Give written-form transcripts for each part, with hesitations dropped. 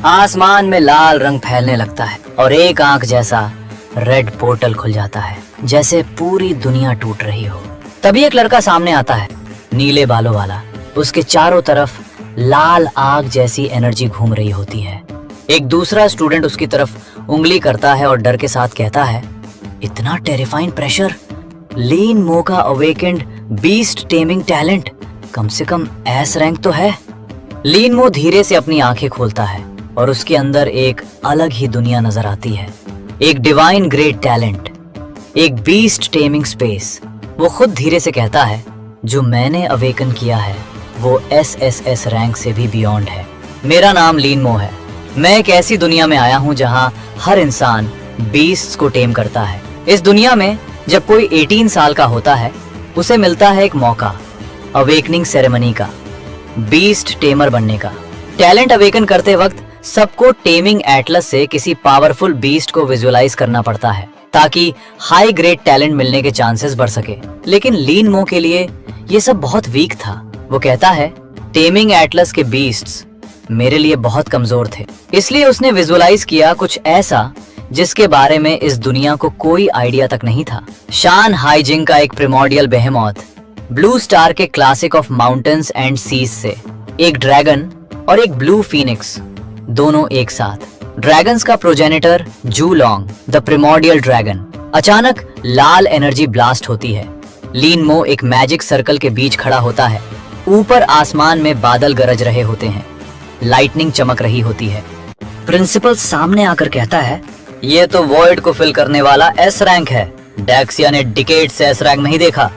आसमान में लाल रंग फैलने लगता है और एक आंख जैसा रेड पोर्टल खुल जाता है, जैसे पूरी दुनिया टूट रही हो। तभी एक लड़का सामने आता है, नीले बालों वाला। उसके चारों तरफ लाल आग जैसी एनर्जी घूम रही होती है। एक दूसरा स्टूडेंट उसकी तरफ उंगली करता है और डर के साथ कहता है, इतना टेरिफाइंग प्रेशर, लीन मो का अवेकेंड बीस्ट टेमिंग टैलेंट, कम से कम एस रैंक तो है। लीन मो धीरे से अपनी आंखें खोलता है और उसके अंदर एक अलग ही दुनिया नजर आती है। एक डिवाइन ग्रेट टैलेंट, एक बीस्ट टेमिंग स्पेस। वो खुद धीरे से कहता है, जो मैंने अवेकन किया है वो SSS रैंक से भी बियॉन्ड है। मेरा नाम लीन मो है। मैं एक ऐसी दुनिया में आया हूँ जहाँ हर इंसान बीस्ट्स को टेम करता है। इस दुनिया में जब कोई 18 साल का होता है, उसे मिलता है एक मौका, अवेकनिंग सेरेमनी का, बीस्ट टेमर बनने का। टैलेंट अवेकन करते वक्त सबको टेमिंग एटलस से किसी पावरफुल बीस्ट को विजुअलाइज करना पड़ता है ताकि हाई ग्रेड टैलेंट मिलने के चांसेस बढ़ सके। लेकिन लीन मो के लिए ये सब बहुत वीक था। वो कहता है, टेमिंग एटलस के बीस्ट्स मेरे लिए बहुत कमजोर थे, इसलिए उसने विजुअलाइज किया कुछ ऐसा जिसके बारे में इस दुनिया को कोई आइडिया तक नहीं था। शान हाइजिंग का एक प्रिमोर्डियल बेहेमोथ, ब्लू स्टार के classic of mountains and seas से एक ड्रैगन और एक ब्लू फीनिक्स, दोनों एक साथ। ड्रैगन्स का प्रोजेनिटर जूलोंग, द प्रिमोर्डियल ड्रैगन। अचानक लाल एनर्जी ब्लास्ट होती है। लीन मो एक मैजिक सर्कल के बीच खड़ा होता है। ऊपर आसमान में बादल गरज रहे होते हैं, लाइटनिंग चमक रही होती है। प्रिंसिपल सामने आकर कहता है, ये तो वॉइड को फिल करने वाला एस रैंक है। डेक्सिया ने डिकेड से एस रैंक नहीं देखा।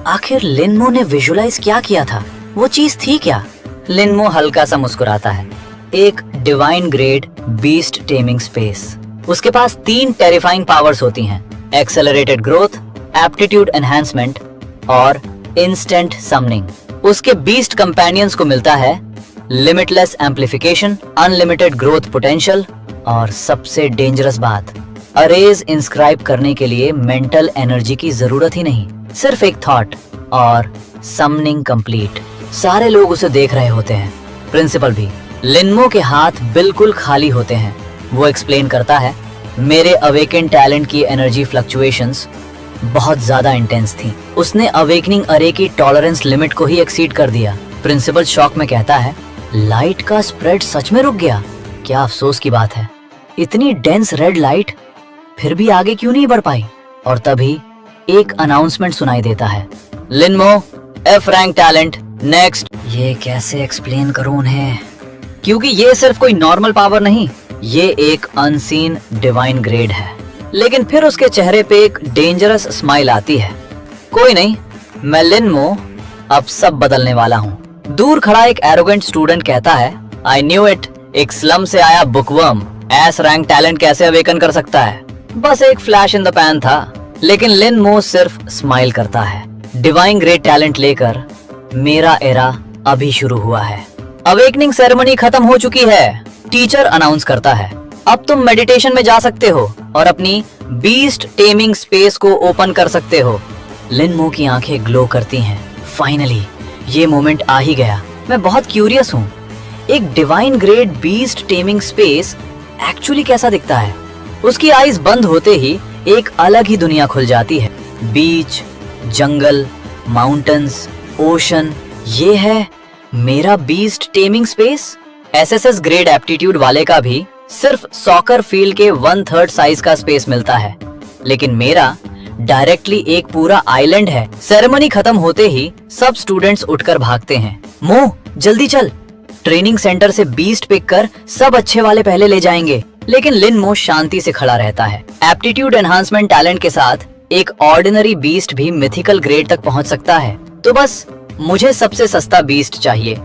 आखिर लिन मो ने विजुअलाइज क्या किया था? वो चीज थी क्या? लिन मो हल्का सा मुस्कुराता है। एक divine grade beast taming space. उसके पास 3 टेरिफाइंग पावर्स होती हैं, एक्सेलरेटेड ग्रोथ, एप्टीट्यूड एनहांसमेंट और इंस्टेंट समनिंग। उसके बीस्ट कंपेनियंस को मिलता है limitless amplification, unlimited growth potential और सबसे डेंजरस बात, अरेज इंस्क्राइब करने के लिए मेंटल एनर्जी की जरूरत ही नहीं, सिर्फ एक थॉट और समनिंग कंप्लीट। सारे लोग उसे देख रहे होते हैं, प्रिंसिपल भी। लिन मो के हाथ बिल्कुल खाली होते हैं। वो एक्सप्लेन करता है, मेरे अवेकन टैलेंट की एनर्जी फ्लक्चुएशंस बहुत ज्यादा इंटेंस थी। उसने अवेकनिंग अरे की टॉलरेंस लिमिट को ही एक्सीड कर दिया। प्रिंसिपल शॉक में कहता है, लाइट का स्प्रेड सच में रुक गया। क्या अफसोस की बात है, इतनी डेंस रेड लाइट फिर भी आगे क्यों नहीं बढ़ पाई। और तभी एक अनाउंसमेंट सुनाई देता है, लिन मो F रैंक टैलेंट नेक्स्ट। ये कैसे एक्सप्लेन करूं उन्हें, क्योंकि ये सिर्फ कोई नॉर्मल पावर नहीं, ये एक अनसीन डिवाइन ग्रेड है। लेकिन फिर उसके चेहरे पे एक डेंजरस स्माइल आती है। कोई नहीं, मैं लिन मो अब सब बदलने वाला हूँ। दूर खड़ा एक एरोगेंट स्टूडेंट कहता है, आई न्यू इट, एक स्लम से आया बुकवर्म एस रैंक टैलेंट कैसे अवेकन कर सकता है। बस एक फ्लैश इन द पैन था। लेकिन लिन मो सिर्फ स्माइल करता है। डिवाइन ग्रेट टैलेंट लेकर मेरा एरा अभी शुरू हुआ है। अवेकनिंग सेरेमनी खत्म हो चुकी है, टीचर अनाउंस करता है। अब तुम मेडिटेशन में जा सकते हो और अपनी बीस्ट टेमिंग स्पेस को ओपन कर सकते हो। लिन मो की आंखें ग्लो करती हैं। फाइनली ये मोमेंट आ ही गया। मैं बहुत क्यूरियस हूँ, एक divine grade beast taming space actually कैसा दिखता है। उसकी आईज बंद होते ही एक अलग ही दुनिया खुल जाती है। बीच, जंगल, माउंटेन्स, ओशन, ये है मेरा beast taming space. SSS grade aptitude वाले का भी सिर्फ सॉकर फील्ड के 1/3 साइज का स्पेस मिलता है, लेकिन मेरा डायरेक्टली एक पूरा आइलैंड है। सेरेमनी खत्म होते ही सब स्टूडेंट्स उठकर भागते हैं। मो जल्दी चल, ट्रेनिंग सेंटर से बीस्ट पिक कर सब अच्छे वाले पहले ले जाएंगे। लेकिन लिन मो शांति से खड़ा रहता है। एप्टीट्यूड एनहांसमेंट टैलेंट के साथ एक ऑर्डिनरी बीस्ट भी मिथिकल ग्रेड तक पहुंच सकता है। तो बस मुझे सबसे सस्ता बीस्ट चाहिए,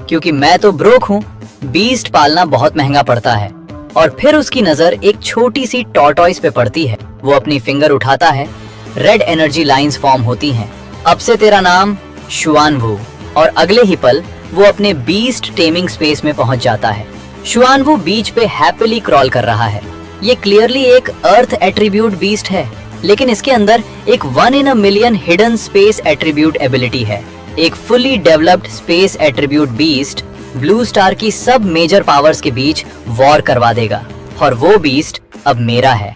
क्योंकि मैं तो ब्रोक हूँ। बीस्ट पालना बहुत महंगा पड़ता है। और फिर उसकी नजर एक छोटी सी टॉर्टॉइस पे पड़ती है। वो अपनी फिंगर उठाता है, रेड एनर्जी लाइंस फॉर्म होती हैं। अब से तेरा नाम शुआनवू। और अगले ही पल वो अपने बीस्ट टेमिंग स्पेस में पहुंच जाता है। शुआनवू बीच पे हैप्पीली क्रॉल कर रहा है। ये क्लियरली एक अर्थ एट्रीब्यूट बीस्ट है, लेकिन इसके अंदर एक 1 in a million hidden space attribute ability है। एक fully developed space attribute beast blue star की सब मेजर पावर्स के बीच वॉर करवा देगा और वो बीस्ट अब मेरा है।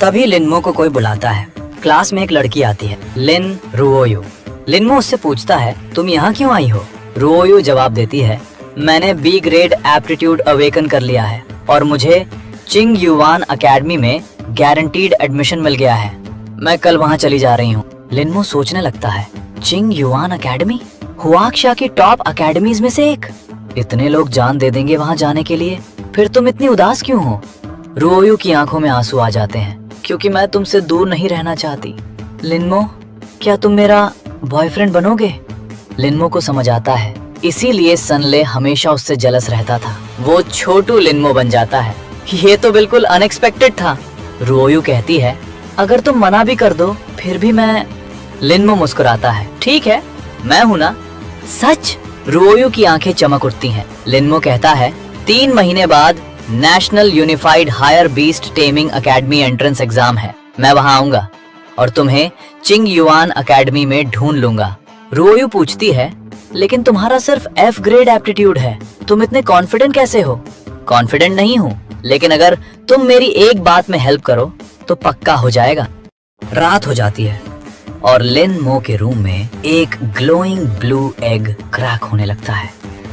तभी लिनमो को कोई बुलाता है। क्लास में एक लड़की आती है, लिन रुओयू। लिनमो उससे पूछता है, तुम यहाँ क्यों आई हो? रुओयू जवाब देती है, मैंने बी ग्रेड एप्टीट्यूड अवेकन कर लिया है और मुझे चिंग युवान अकेडमी में गारंटीड एडमिशन मिल गया है। मैं कल वहाँ चली जा रही हूँ। लिनमो सोचने लगता है, चिंग युवान अकेडमी, हुआक्शा की टॉप अकेडमीज में से एक। इतने लोग जान दे देंगे वहाँ जाने के लिए, फिर तुम इतनी उदास क्यों हो? रुओयू की आंखों में आंसू आ जाते हैं, क्योंकि मैं तुमसे दूर नहीं रहना चाहती। लिनमो, क्या तुम मेरा बॉयफ्रेंड बनोगे? लिनमो को समझ आता है, इसीलिए सनले हमेशा उससे जेलस रहता था। वो छोटू लिनमो बन जाता है। ये तो बिल्कुल अनएक्सपेक्टेड था। रुओयू कहती है, अगर तुम मना भी कर दो फिर भी मैं। लिनमो मुस्कुराता है, ठीक है, मैं हूं ना। सच? रुओयू की आंखें चमक उठती हैं। लिनमो कहता है, 3 महीने बाद national unified higher beast taming academy entrance exam है। मैं वहां आऊंगा और तुम्हें चिंग युआन अकेडमी में ढूंढ लूंगा। रुओयू पूछती है, लेकिन तुम्हारा सिर्फ F ग्रेड एप्टीट्यूड है, तुम इतने कॉन्फिडेंट कैसे हो? कॉन्फिडेंट नहीं हूँ, लेकिन अगर तुम मेरी एक बात में हेल्प करो तो पक्का हो जाएगा। रात हो जाती है और लिनमो के रूम में एक ग्लोइंग ब्लू एग क्रैक होने लगता है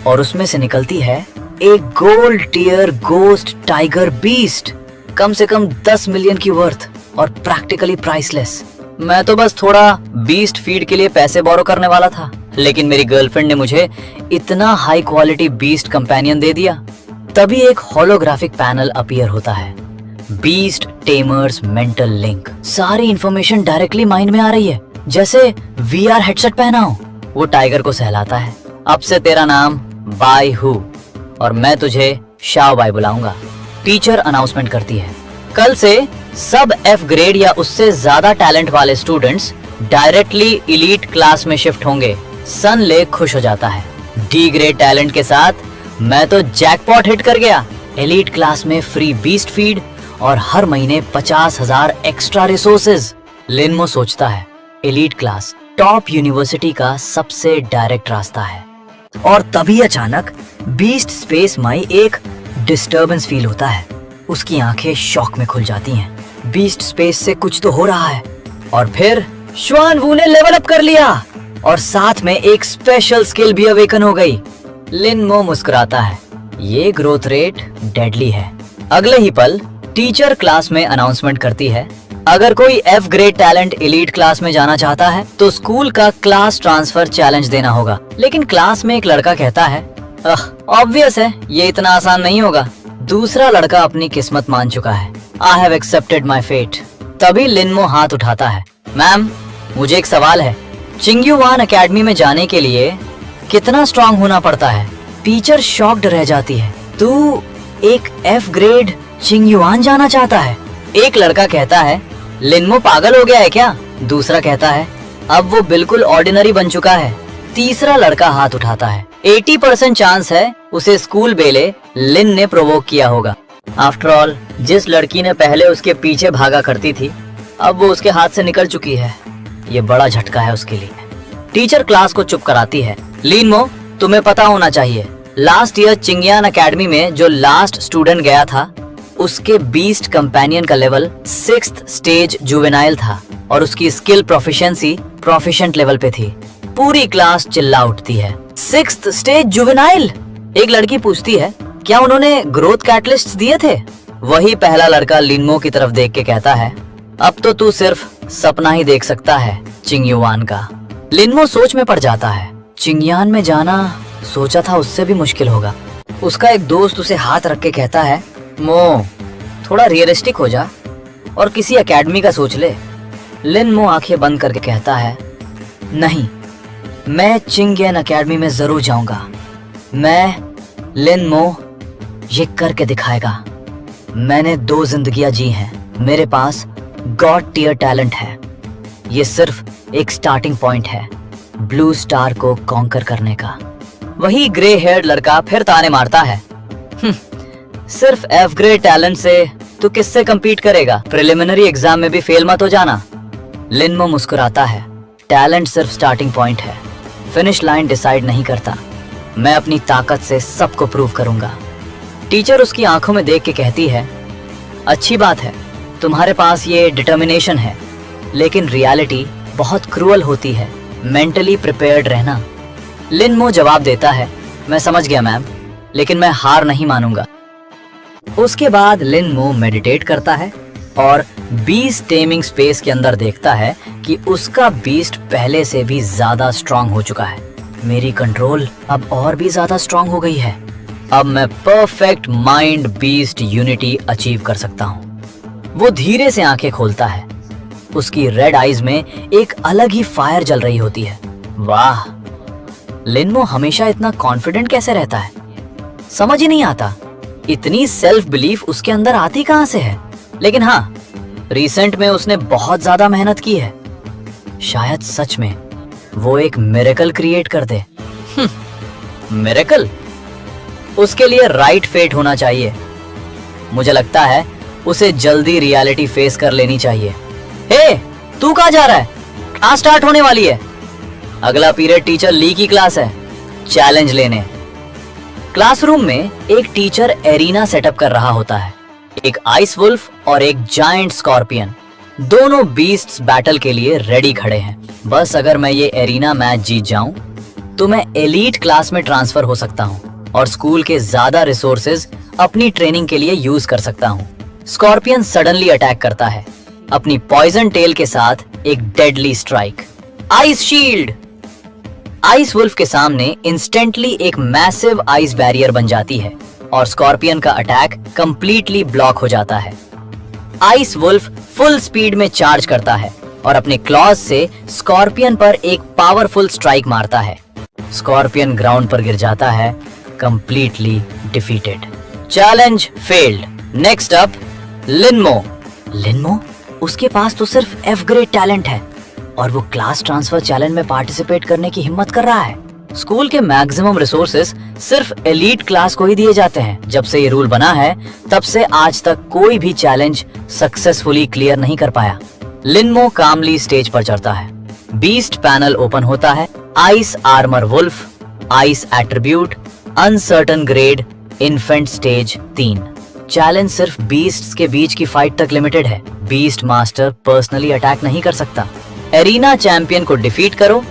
और उसमें से निकलती है एक gold tier ghost tiger beast, कम से कम 10 मिलियन की वर्थ और प्रैक्टिकली प्राइसलेस। मैं तो बस थोड़ा बीस्ट फीड के लिए पैसे बोरो करने वाला था, लेकिन मेरी गर्लफ्रेंड ने मुझे इतना हाई क्वालिटी बीस्ट कंपेनियन दे दिया। तभी एक होलोग्राफिक पैनल अपीयर होता है, बीस्ट टेमर्स मेंटल लिंक। सारी इंफॉर्मेशन डायरेक्टली माइंड में आ रही है, जैसे VR हेडसेट पहना हो। वो टाइगर को सहलाता है, अब से तेरा नाम बाई हु और मैं तुझे शाओ बाई बुलाऊंगा। टीचर अनाउंसमेंट करती है, कल से सब F ग्रेड या उससे ज्यादा टैलेंट वाले स्टूडेंट्स डायरेक्टली इलीट क्लास में शिफ्ट होंगे। सनले खुश हो जाता है, D ग्रेड टैलेंट के साथ मैं तो जैकपॉट हिट कर गया। एलीट क्लास में फ्री बीस्ट फीड और हर महीने 50,000 एक्स्ट्रा रिसोर्सेज। लिनमो सोचता है, एलीट क्लास टॉप यूनिवर्सिटी का सबसे डायरेक्ट रास्ता है। और तभी अचानक बीस्ट स्पेस माई एक डिस्टर्बेंस फील होता है। उसकी आंखें शॉक में खुल जाती हैं। बीस्ट स्पेस से कुछ तो हो रहा है। और फिर श्वान वू ने लेवल अप कर लिया और साथ में एक स्पेशल स्किल भी अवेकन हो गई। लिनमो मुस्कुराता है, ये ग्रोथ रेट डेडली है। अगले ही पल टीचर क्लास में अनाउंसमेंट करती है, अगर कोई F grade talent elite class में जाना चाहता है तो स्कूल का क्लास ट्रांसफर चैलेंज देना होगा। लेकिन क्लास में एक लड़का कहता है, ऑब्वियस है, ये इतना आसान नहीं होगा। दूसरा लड़का अपनी किस्मत मान चुका है, I have accepted my fate. तभी लिनमो हाथ उठाता है, मैम मुझे एक सवाल है, चिंग्युआन अकेडमी में जाने के लिए कितना स्ट्रांग होना पड़ता है? टीचर शॉक्ड रह जाती है, तू एक F ग्रेड चिंग्युआन जाना चाहता है? एक लड़का कहता है, लिनमो पागल हो गया है क्या? दूसरा कहता है, अब वो बिल्कुल ऑर्डिनरी बन चुका है। तीसरा लड़का हाथ उठाता है, 80% चांस है उसे स्कूल बेले लिन ने प्रोवोक किया होगा। आफ्टर ऑल जिस लड़की ने पहले उसके पीछे भागा करती थी, अब वो उसके हाथ से निकल चुकी है। ये बड़ा झटका है उसके लिए। टीचर क्लास को चुप कराती है, लिनमो तुम्हें पता होना चाहिए, लास्ट ईयर चिंग्यान अकेडमी में जो लास्ट स्टूडेंट गया था उसके बीस्ट कंपेनियन का लेवल 6th स्टेज जुवेनाइल था और उसकी स्किल प्रोफिशिएंसी प्रोफिशिएंट लेवल पे थी। पूरी क्लास चिल्ला उठती है, 6th स्टेज जुवेनाइल? एक लड़की पूछती है, क्या उन्होंने ग्रोथ कैटलिस्ट्स दिए थे? वही पहला लड़का लिनमो की तरफ देख के कहता है, अब तो तू सिर्फ सपना ही देख सकता है चिंग्युआन का। लिनमो सोच में पड़ जाता है, चिंग्यान में जाना सोचा था उससे भी मुश्किल होगा। उसका एक दोस्त उसे हाथ रख के कहता है, मो थोड़ा रियलिस्टिक हो जा और किसी एकेडमी का सोच ले। लिनमो आंखें बंद करके कहता है, नहीं, मैं चिंग्यान अकेडमी में जरूर जाऊंगा। लिनमो ये करके दिखाएगा। मैंने 2 जिंदगियां जी हैं, मेरे पास गॉड टियर टैलेंट है। ये सिर्फ एक स्टार्टिंग पॉइंट है ब्लू स्टार को कॉन्कर करने का। वही ग्रे हेयर्ड लड़का फिर ताने मारता है, सिर्फ F ग्रेड टैलेंट से तू किससे compete करेगा? प्रिलिमिनरी एग्जाम में भी फेल मत हो जाना। लिनमो मुस्कुराता है, टैलेंट सिर्फ स्टार्टिंग पॉइंट है, फिनिश लाइन डिसाइड नहीं करता। मैं अपनी ताकत से सबको प्रूव करूंगा। टीचर उसकी आंखों में देख के कहती है, अच्छी बात है, तुम्हारे पास ये डिटर्मिनेशन है, लेकिन रियलिटी बहुत क्रूअल होती है, मेंटली प्रिपेयर्ड रहना। लिनमो जवाब देता है, मैं समझ गया मैम, लेकिन मैं हार नहीं मानूंगा। उसके बाद लिनमो मेडिटेट करता है और बीस्ट टेमिंग स्पेस के अंदर देखता है कि उसका बीस्ट पहले से भी ज्यादा स्ट्रांग हो चुका है। मेरी कंट्रोल अब और भी ज्यादा स्ट्रांग हो गई है। अब मैं perfect mind beast unity achieve कर सकता हूँ। वो धीरे से आंखें खोलता है। उसकी रेड आईज में एक अलग ही फायर जल रही होती है। वाह, लिनमो हमेशा इतना कॉन्फिडेंट कैसे रहता है, समझ ही नहीं आता। इतनी सेल्फ बिलीफ उसके अंदर आती कहां से है? लेकिन हाँ, रिसेंट में उसने बहुत ज्यादा मेहनत की है। शायद सच में वो एक मिरेकल क्रिएट कर दे। मिरेकल? उसके लिए राइट फेट होना चाहिए। मुझे लगता है उसे जल्दी रियलिटी फेस कर लेनी चाहिए। हे, तू कहाँ जा रहा है? क्लास स्टार्ट होने वाली है। अगला पीरियड टीचर ली की क्लास है, चैलेंज लेने। क्लासरूम में एक टीचर एरिना सेटअप कर रहा होता है। एक आइस वुल्फ और एक जायंट स्कॉर्पियन, दोनों बीस्ट्स बैटल के लिए रेडी खड़े हैं। बस अगर मैं ये एरिना मैच जीत जाऊं तो मैं एलीट क्लास में ट्रांसफर हो सकता हूं और स्कूल के ज्यादा रिसोर्सेज अपनी ट्रेनिंग के लिए यूज कर सकता हूं। स्कॉर्पियन सडनली अटैक करता है अपनी पॉइजन टेल के साथ एक deadly strike. Ice shield! Ice wolf के सामने इंस्टेंटली एक मैसिव आइस बैरियर बन जाती है और स्कॉर्पियन का अटैक कंप्लीटली ब्लॉक हो जाता है। आइस वुल्फ फुल स्पीड में चार्ज करता है और अपने क्लॉज से स्कॉर्पियन पर एक पावरफुल स्ट्राइक मारता है। स्कॉर्पियन ग्राउंड पर गिर जाता है, completely defeated. Challenge failed. Next up, Lin Mo. Lin Mo? उसके पास तो सिर्फ एफ ग्रेड टैलेंट है और वो क्लास ट्रांसफर चैलेंज में पार्टिसिपेट करने की हिम्मत कर रहा है। स्कूल के मैक्सिमम रिसोर्सेस सिर्फ एलीट क्लास को ही दिए जाते हैं। जब से ये रूल बना है तब से आज तक कोई भी चैलेंज सक्सेसफुली क्लियर नहीं कर पाया। लिनमो कामली स्टेज पर चढ़ता है। बीस्ट पैनल ओपन होता है। Ice armour wolf, ice attribute, uncertain grade, infant stage 3। Challenge सिर्फ बीस्ट्स के बीच की फाइट तक लिमिटेड है। बीस्ट मास्टर पर्सनली अटैक नहीं कर सकता। एरिना चैंपियन को डिफीट करो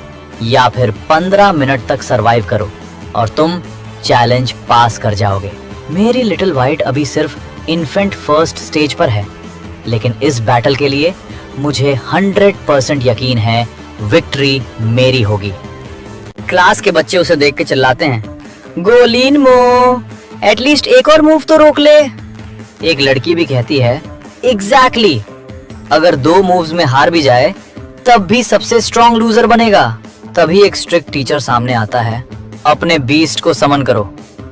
या फिर 15 मिनट तक सरवाइव करो और तुम चैलेंज पास कर जाओगे। मेरी लिटिल वाइट अभी सिर्फ इन्फेंट फर्स्ट स्टेज पर है, लेकिन इस बैटल के लिए मुझे 100% यकीन है विक्ट्री मेरी होगी। क्लास के बच्चे उसे देख के चिल्लाते हैं, गो लिनमो, एटलीस्ट एक और मूव तो रोक ले। एक लड़की भी कहती है, एग्जैक्टली, अगर 2 मूव्स में हार भी जाए तब भी सबसे स्ट्रॉन्ग लूजर बनेगा। तभी एक स्ट्रिक्ट टीचर सामने आता है, अपने बीस्ट को समन करो।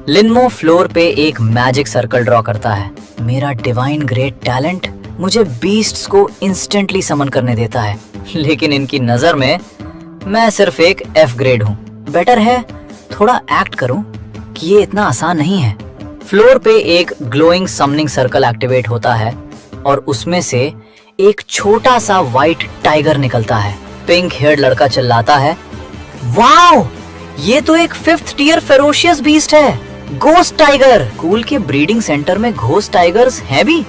लिनमो फ्लोर पे एक मैजिक सर्कल ड्रॉ करता है। मेरा डिवाइन ग्रेट टैलेंट मुझे बीस्ट्स को इंस्टेंटली समन करने देता है, लेकिन इनकी नजर में मैं सिर्फ एक एफ ग्रेड हूँ। बेटर है थोड़ा एक्ट करूं कि ये इतना आसान नहीं है। फ्लोर पे एक ग्लोइंग समनिंग सर्कल एक्टिवेट होता है और उसमें से एक छोटा सा व्हाइट टाइगर निकलता है। पिंक हेयर्ड लड़का चिल्लाता है, वाओ, ये तो एक 5th टियर फेरोशियस बीस्ट है, घोस्ट टाइगर। स्कूल के ब्रीडिंग सेंटर में घोस्ट टाइगर्स हैं भी?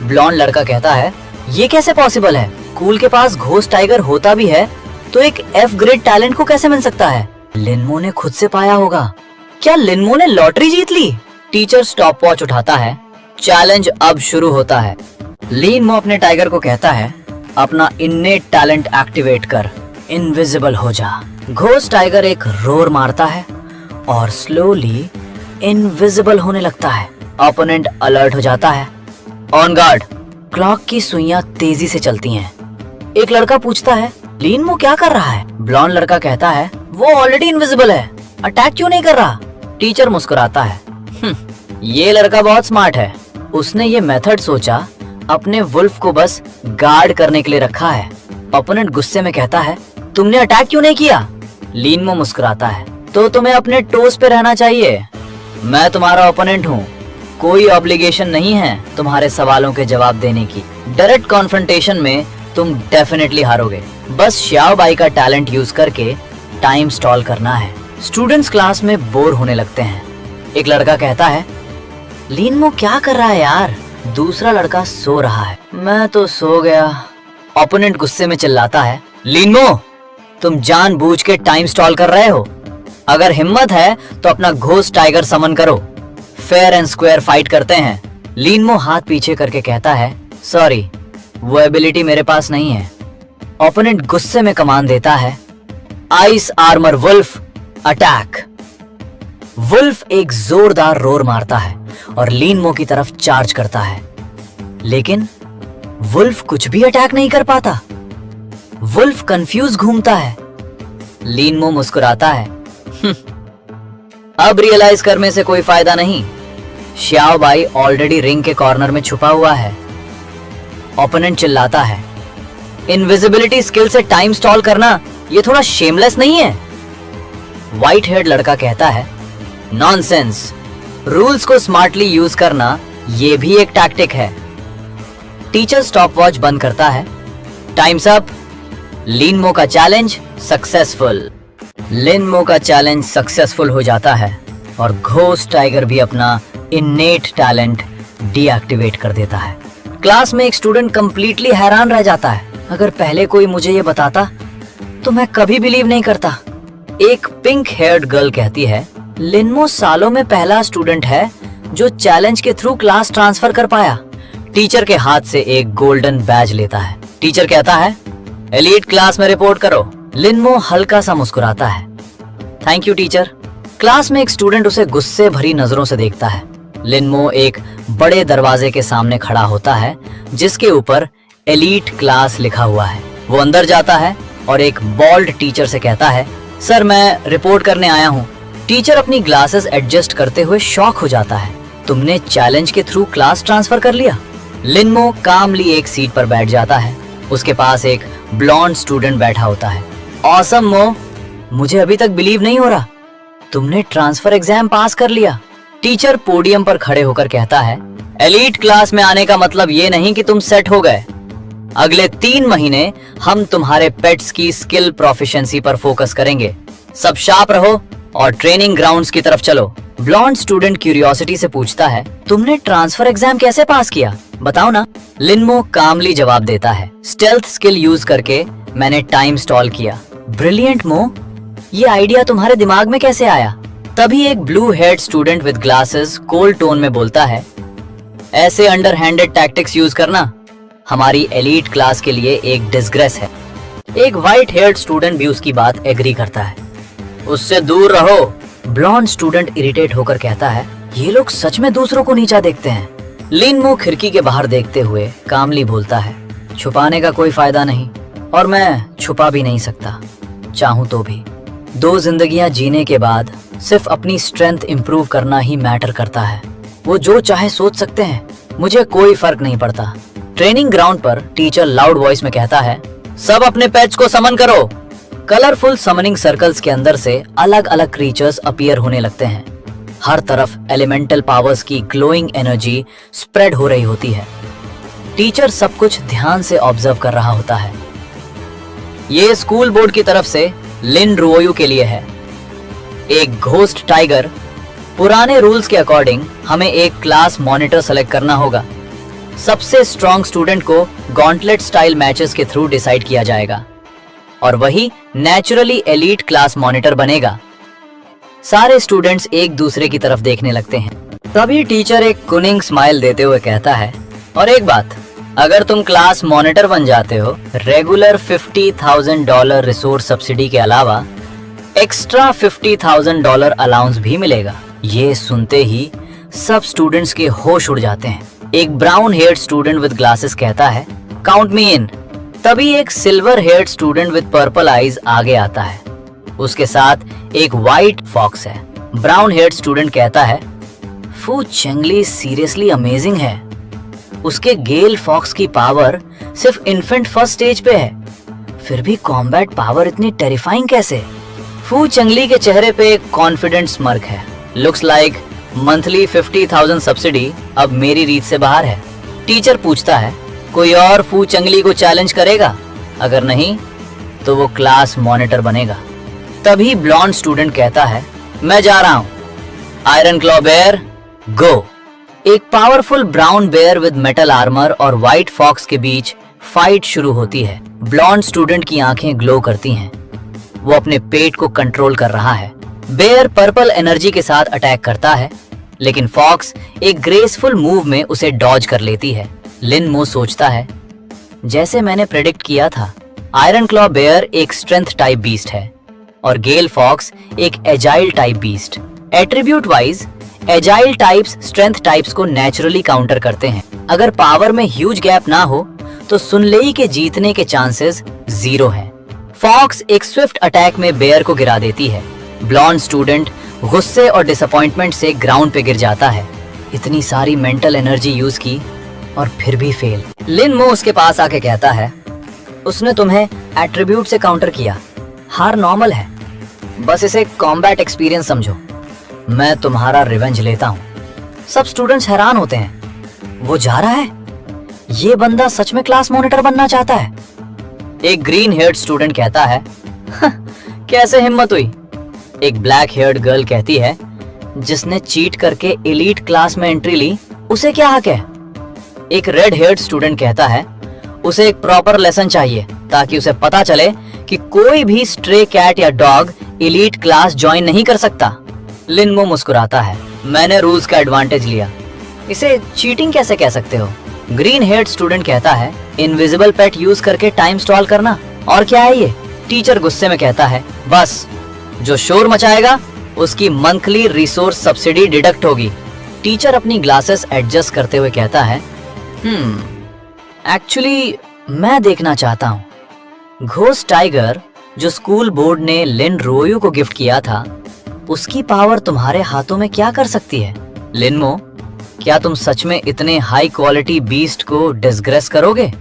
ब्लॉन्ड लड़का कहता है, ये कैसे पॉसिबल है? स्कूल के पास घोस्ट टाइगर होता भी है तो एक एफ ग्रेड टैलेंट को कैसे मिल सकता है? लिनमो ने खुद से पाया होगा। क्या लिनमो ने लॉटरी जीत ली? टीचर स्टॉप वॉच उठाता है। चैलेंज अब शुरू होता है। लिनमो अपने टाइगर को कहता है, अपना इन्नेट टैलेंट एक्टिवेट कर, इनविजिबल हो जा। घोस्ट टाइगर एक रोर मारता है और स्लोली इनविजिबल होने लगता है। ओपोनेंट अलर्ट हो जाता है। On guard. क्लॉक की सुइयां तेजी से चलती हैं। एक लड़का पूछता है, लिनमो क्या कर रहा है? ब्लॉन्ड लड़का कहता है, वो ऑलरेडी इनविजिबल है, अटैक क्यों नहीं कर रहा? टीचर मुस्कुराता है, ये लड़का बहुत स्मार्ट है, उसने ये मेथड सोचा, अपने वुल्फ को बस गार्ड करने के लिए रखा है। ओपोनेंट गुस्से में कहता है, तुमने अटैक क्यों नहीं किया? लिनमो मुस्कुराता है, तो तुम्हें अपने टोस पे रहना चाहिए। मैं तुम्हारा ओपोनेंट हूँ, कोई ऑब्लिगेशन नहीं है तुम्हारे सवालों के जवाब देने की। डायरेक्ट कॉन्फ्रंटेशन में तुम डेफिनेटली हारोगे। बस श्याओ बाई का टैलेंट यूज करके टाइम स्टॉल करना है। स्टूडेंट्स क्लास में बोर होने लगते हैं। एक लड़का कहता है, लिनमो क्या कर रहा है यार? दूसरा लड़का सो रहा है। मैं तो सो गया। ओपोनेंट गुस्से में चिल्लाता है, लिनमो तुम जानबूझ के टाइम स्टॉल कर रहे हो। अगर हिम्मत है तो अपना घोस्ट टाइगर समन करो। फेयर एंड स्क्वायर फाइट करते हैं। लिनमो हाथ पीछे करके कहता है, सॉरी वो एबिलिटी मेरे पास नहीं है। ओपोनेंट गुस्से में कमांड देता है, ice armour wolf attack. Wolf एक जोरदार रोर मारता है और लिनमो की तरफ चार्ज करता है, लेकिन वुल्फ कुछ भी अटैक नहीं कर पाता। वुल्फ कंफ्यूज घूमता है। लिनमो मुस्कुराता है, अब रियलाइज करने से कोई फायदा नहीं। श्याओ बाई ऑलरेडी रिंग के कॉर्नर में छुपा हुआ है। ओपोनेंट चिल्लाता है, इनविजिबिलिटी स्किल से टाइम स्टॉल करना ये थोड़ा शेमलेस नहीं है? व्हाइट हेयर्ड लड़का कहता है, नॉनसेंस, रूल्स को स्मार्टली यूज करना ये भी एक टैक्टिक है। टीचर स्टॉपवॉच बंद करता है। Times up. लिनमो का चैलेंज सक्सेसफुल। लिनमो का चैलेंज सक्सेसफुल हो जाता है और घोस्ट टाइगर भी अपना इन्नेट टैलेंट डीएक्टिवेट कर देता है। क्लास में एक स्टूडेंट कंप्लीटली हैरान रह जाता है। अगर पहले कोई मुझे ये बताता तो मैं कभी बिलीव नहीं करता। एक पिंक हेयर्ड गर्ल कहती है, लिनमो सालों में पहला स्टूडेंट है जो चैलेंज के थ्रू क्लास ट्रांसफर कर पाया। टीचर के हाथ से एक गोल्डन बैज लेता है। टीचर कहता है, एलीट क्लास में रिपोर्ट करो। लिनमो हल्का सा मुस्कुराता है, थैंक यू टीचर। क्लास में एक स्टूडेंट उसे गुस्से भरी नजरों से देखता है। लिनमो एक बड़े दरवाजे के सामने खड़ा होता है जिसके ऊपर एलीट क्लास लिखा हुआ है। वो अंदर जाता है और एक बॉल्ड टीचर से कहता है, सर मैं रिपोर्ट करने आया हूँ। टीचर अपनी ग्लासेस एडजस्ट करते हुए शॉक हो जाता है, तुमने चैलेंज के थ्रू क्लास ट्रांसफर कर लिया। लिनमो कामली एक सीट पर बैठ जाता है। उसके पास एक ब्लॉन्ड स्टूडेंट बैठा होता है। ऑसम मो, मुझे अभी तक बिलीव नहीं हो रहा, तुमने ट्रांसफर एग्जाम पास कर लिया। टीचर पोडियम पर खड़े होकर कहता है, एलीट क्लास में आने का मतलब ये नहीं कि तुम सेट हो गए। अगले 3 महीने हम तुम्हारे पेट्स की स्किल प्रोफिशिएंसी पर फोकस करेंगे। सब शार्प रहो और ट्रेनिंग ग्राउंड्स की तरफ चलो। ब्लॉन्ड स्टूडेंट क्यूरियोसिटी से पूछता है, तुमने ट्रांसफर एग्जाम कैसे पास किया, बताओ ना। लिनमो कामली जवाब देता है, स्टेल्थ स्किल यूज करके मैंने टाइम स्टॉल किया। ब्रिलियंट मो, ये आइडिया तुम्हारे दिमाग में कैसे आया? तभी एक blue head student with glasses cold tone में बोलता है, ऐसे अंडरहैंडेड टैक्टिक्स यूज करना हमारी एलीट क्लास के लिए एक डिसग्रेस है। एक व्हाइट हेयर्ड स्टूडेंट भी उसकी बात एग्री करता है, उससे दूर रहो। ब्लॉन्ड स्टूडेंट इरिटेट होकर कहता है, ये लोग सच में दूसरों को नीचा देखते हैं। लिनमो खिड़की के बाहर देखते हुए कामली बोलता है, छुपाने का कोई फायदा नहीं और मैं छुपा भी नहीं सकता, चाहूं तो भी। 2 जिंदगियां जीने के बाद सिर्फ अपनी स्ट्रेंथ इंप्रूव करना ही मैटर करता है। वो जो चाहे सोच सकते हैं, मुझे कोई फर्क नहीं पड़ता। ट्रेनिंग ग्राउंड पर टीचर लाउड वॉइस में कहता है, सब अपने पेट्स को समन करो। कलरफुल समनिंग सर्कल्स के अंदर से अलग अलग क्रीचर्स अपीयर होने लगते हैं। हर तरफ एलिमेंटल पावर्स की ग्लोइंग एनर्जी स्प्रेड हो रही होती है। टीचर सब कुछ ध्यान से ऑब्जर्व कर रहा होता है। ये स्कूल बोर्ड की तरफ से लिन रुओयू के लिए है। एक घोस्ट टाइगर। पुराने रूल्स के अकॉर्डिंग हमें एक क्लास मॉनिटर सेलेक्ट करना होगा। सबसे स्ट्रॉन्ग स्टूडेंट को गॉन्टलेट स्टाइल मैचेस के थ्रू डिसाइड किया जाएगा और वही नेचुरली एलीट क्लास मॉनिटर बनेगा। सारे स्टूडेंट्स एक दूसरे की तरफ देखने लगते हैं। तभी टीचर एक कुनिंग स्माइल देते हुए कहता है, और एक बात, अगर तुम क्लास मॉनिटर बन जाते हो, रेगुलर $50,000 रिसोर्स सब्सिडी के अलावा एक्स्ट्रा $50,000 अलाउंस भी मिलेगा। ये सुनते ही सब स्टूडेंट्स के होश उड़ जाते हैं। एक brown heard student with glasses कहता है, काउंट मी इन। तभी एक silver heard student with purple eyes आगे आता है। उसके साथ एक व्हाइट फॉक्स है। ब्राउन हेयर्ड स्टूडेंट कहता है, फू चेंगली सीरियसली अमेजिंग है। उसके गेल फॉक्स की पावर सिर्फ इन्फेंट फर्स्ट स्टेज पे है, फिर भी कॉम्बैट पावर इतनी टेरिफाइंग कैसे? फू चंगली के चेहरे पे एक कॉन्फिडेंट स्मर्क है। लुक्स लाइक मंथली 50,000 सब्सिडी अब मेरी रीत से बाहर है। टीचर पूछता है, कोई और फू चंगली को चैलेंज करेगा? अगर नहीं तो वो क्लास मॉनिटर बनेगा। तभी ब्लॉन्ड स्टूडेंट कहता है, मैं जा रहा हूं। Iron claw bear go. एक powerful brown bear with metal armour और व्हाइट फॉक्स के बीच फाइट शुरू होती है। ब्लॉन्ड स्टूडेंट की आंखें ग्लो करती हैं। वो अपने पेट को कंट्रोल कर रहा है। बेयर पर्पल एनर्जी के साथ अटैक करता है, लेकिन फॉक्स एक ग्रेसफुल मूव में उसे डॉज कर लेती है। लिन मो सोचता है, जैसे मैंने प्रेडिक्ट किया था, आयरन क्लॉ बेयर एक स्ट्रेंथ टाइप बीस्ट है और गेल फॉक्स एक agile type beast. Attribute wise agile types strength types को नेचुरली काउंटर करते हैं। अगर पावर में ह्यूज गैप ना हो तो सुनलेई के जीतने के चांसेस 0 हैं। फॉक्स एक स्विफ्ट अटैक में बेयर को गिरा देती है। ब्लॉन्ड स्टूडेंट गुस्से और डिसअपॉइंटमेंट से ग्राउंड पे गिर जाता है। इतनी सारी मेंटल एनर्जी यूज की और फिर भी फेल। लिन मो उसके पास आके कहता है, उसने तुम्हें एट्रीब्यूट से काउंटर किया, हार नॉर्मल है, बस इसे कॉम्बैट एक्सपीरियंस समझो। मैं तुम्हारा रिवेंज लेता हूँ। सब स्टूडेंट्स हैरान होते हैं, वो जा रहा है, ये बंदा सच में क्लास मॉनिटर बनना चाहता है। एक ग्रीन हेयर्ड स्टूडेंट कहता है, कैसे हिम्मत हुई। एक ब्लैक हेयर्ड गर्ल कहती है, जिसने चीट करके एलीट क्लास में एंट्री ली, उसे क्या हक है। एक रेड हेयर्ड स्टूडेंट कहता है, उसे एक प्रॉपर लेसन चाहिए ताकि उसे पता चले कि कोई भी स्ट्रे कैट या डॉग एलीट क्लास ज्वाइन नहीं कर सकता। लिन मो मुस्कुराता है, मैंने रूल्स का एडवांटेज लिया, इसे चीटिंग कैसे कह सकते हो। ग्रीन हेयर्ड स्टूडेंट कहता है, इनविजिबल पेट यूज करके टाइम स्टॉल करना, और क्या है ये। टीचर गुस्से में कहता है, बस जो शोर मचाएगा उसकी मंथली रिसोर्स सब्सिडी डिडक्ट होगी। टीचर अपनी ग्लासेस एडजस्ट करते हुए कहता है, एक्चुअली मैं देखना चाहता हूँ घोस्ट टाइगर जो स्कूल बोर्ड ने लिन रोयू को गिफ्ट किया था, उसकी पावर तुम्हारे हाथों में क्या कर सकती है। लिनमो, क्या तुम सच में इतने हाई क्वालिटी बीस्ट को डिसग्रेस करोगे।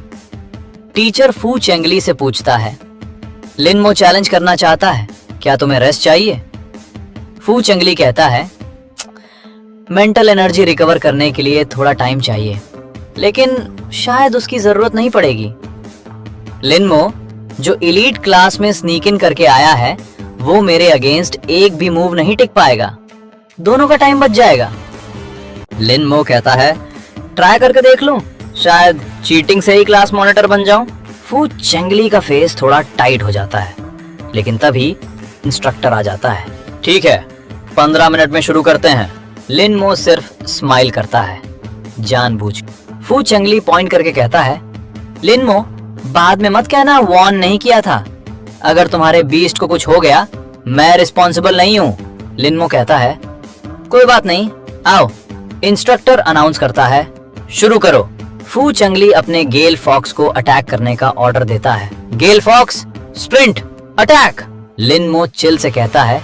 टीचर फू चेंगली से पूछता है, लिनमो चैलेंज करना चाहता है, क्या तुम्हें रेस्ट चाहिए। फू चेंगली कहता है, मेंटल एनर्जी रिकवर करने के लिए थोड़ा टाइम चाहिए, लेकिन शायद उसकी जरूरत नहीं पड़ेगी। लिनमो, जो एलीट क्लास में स्नीक इन करके आया है, वो मेरे अगेंस्ट एक भी मूव नहीं टिक पाएगा, दोनों का टाइम बच जाएगा। लिनमो कहता है, ट्राई करके देख लूं, शायद चीटिंग से ही क्लास मॉनिटर बन जाऊं। फू चेंगली का फेस थोड़ा टाइट हो जाता है, लेकिन तभी इंस्ट्रक्टर आ जाता है। ठीक है, 15 मिनट में शुरू करते हैं। लिनमो सिर्फ स्माइल करता है, जानबूझ। फू चेंगली पॉइंट करके कहता है, लिनमो, बाद में मत कहना वार्न नहीं किया था, अगर तुम्हारे बीस्ट को कुछ हो गया मैं रिस्पॉन्सिबल नहीं हूँ। लिनमो कहता है, कोई बात नहीं, आओ। इंस्ट्रक्टर अनाउंस करता है, शुरू करो। फू चेंगली अपने गेल फॉक्स को अटैक करने का ऑर्डर देता है। Gale fox, sprint, attack. लिनमो chill से कहता है,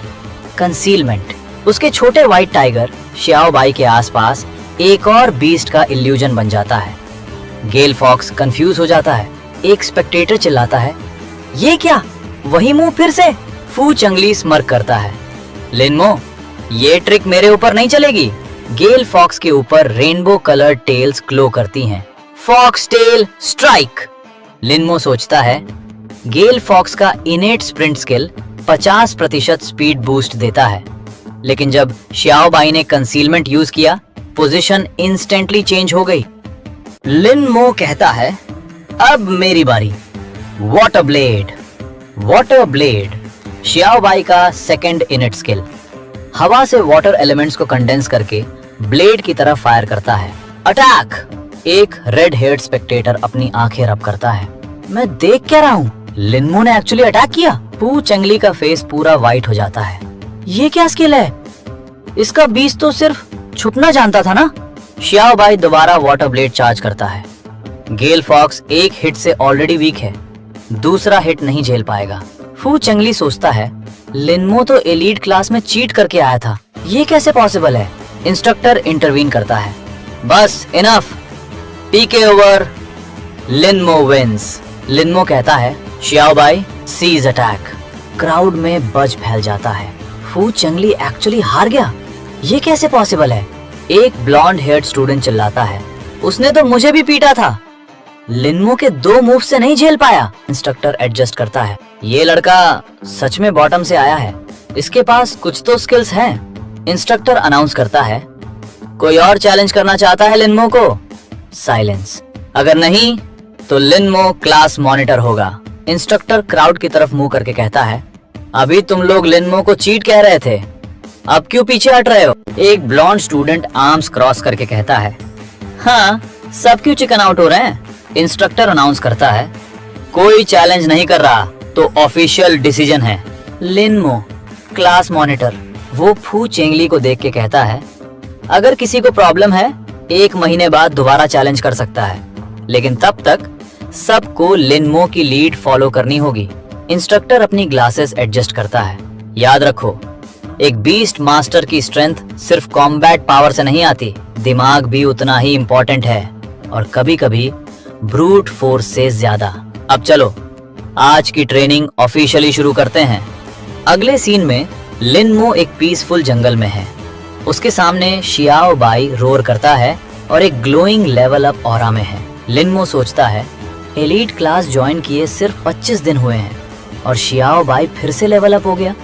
कंसीलमेंट। उसके छोटे व्हाइट टाइगर श्याओ बाई के आसपास एक और बीस्ट का इल्यूजन बन जाता है। गेल फॉक्स कंफ्यूज हो जाता है। एक स्पेक्टेटर चिल्लाता है, ये क्या, वही मुंह फिर से। फू चेंगली स्मर्क करता है, लिनमो, ये ट्रिक मेरे ऊपर नहीं चलेगी। गेल फॉक्स के ऊपर रेनबो कलर्ड टेल्स ग्लो करती हैं। Fox tell strike. लिनमो सोचता है, गेल फॉक्स का innate sprint skill 50% speed boost देता है, लेकिन जब श्याओ बाई ने कंसीलमेंट यूज किया, पोजीशन इंस्टेंटली चेंज हो गई। लिनमो कहता है, अब मेरी बारी। Water blade. Water blade Xiao Bai का सेकंड इनेट स्किल, हवा से वाटर एलिमेंट्स को कंडेंस करके ब्लेड की तरफ फायर करता है। अटैक। एक रेड हेयर्ड स्पेक्टेटर अपनी आंखें रब करता है, मैं देख क्या रहा हूँ, लिनमो ने एक्चुअली अटैक किया। फू चेंगली का फेस पूरा व्हाइट हो जाता है, ये क्या स्किल है, इसका बीज तो सिर्फ छुपना जानता था ना। श्याओ बाई दोबारा वाटर ब्लेड चार्ज करता है। गेल फॉक्स एक हिट से ऑलरेडी वीक है, दूसरा हिट नहीं झेल पाएगा। फू चेंगली सोचता है, लिनमो तो एलीट क्लास में चीट करके आया था, ये कैसे पॉसिबल है। इंस्ट्रक्टर इंटरवीन करता है, बस इनफ, पीके ओवर, लिनमो विंस। लिनमो कहता है, श्याओ बाई सीज अटैक। क्राउड में बज फैल जाता है। फू चेंगली एक्चुअली हार गया, ये कैसे पॉसिबल है। एक ब्लॉन्ड हेयर्ड स्टूडेंट चिल्लाता है, उसने तो मुझे भी पीटा था। लिनमो के 2 मूव से नहीं झेल पाया। इंस्ट्रक्टर एडजस्ट करता है। ये लड़का सच में बॉटम से आया है, इसके पास कुछ तो स्किल्स हैं। इंस्ट्रक्टर अनाउंस करता है, कोई और चैलेंज करना चाहता है लिनमो को? साइलेंस। अगर नहीं तो लिनमो क्लास मॉनिटर होगा। इंस्ट्रक्टर क्राउड की तरफ मुंह करके कहता है, अभी तुम लोग लिनमो को चीट कह रहे थे, अब क्यों पीछे हट रहे हो? एक ब्लॉन्ड स्टूडेंट आर्म्स क्रॉस करके कहता है, हाँ, सब क्यों चिकन आउट हो रहे हैं? इंस्ट्रक्टर अनाउंस करता है, कोई चैलेंज नहीं कर रहा तो ऑफिशियल डिसीजन है। लिनमो क्लास मॉनिटर वो फू चेंगली को देख के कहता है, अगर किसी को प्रॉब्लम है 1 महीने बाद दोबारा चैलेंज कर सकता है, लेकिन तब तक सबको लिनमो की लीड फॉलो करनी होगी। इंस्ट्रक्टर अपनी ग्लासेस एडजस्ट करता है। याद रखो, एक बीस्ट मास्टर की स्ट्रेंथ सिर्फ कॉम्बैट पावर से नहीं आती, दिमाग भी उतना ही इम्पोर्टेंट है, और कभी कभी ब्रूट फोर्स से ज्यादा। अब चलो आज की ट्रेनिंग ऑफिशियली शुरू करते हैं। अगले सीन में लिनमो एक पीसफुल जंगल में है। उसके सामने शियाओ बाई रोर करता है और एक ग्लोइंग लेवल अप ऑरा में है। लिनमो सोचता है, एलीट क्लास ज्वाइन किए सिर्फ 25 दिन हुए हैं और शियाओ बाई फिर से लेवल अप हो गया।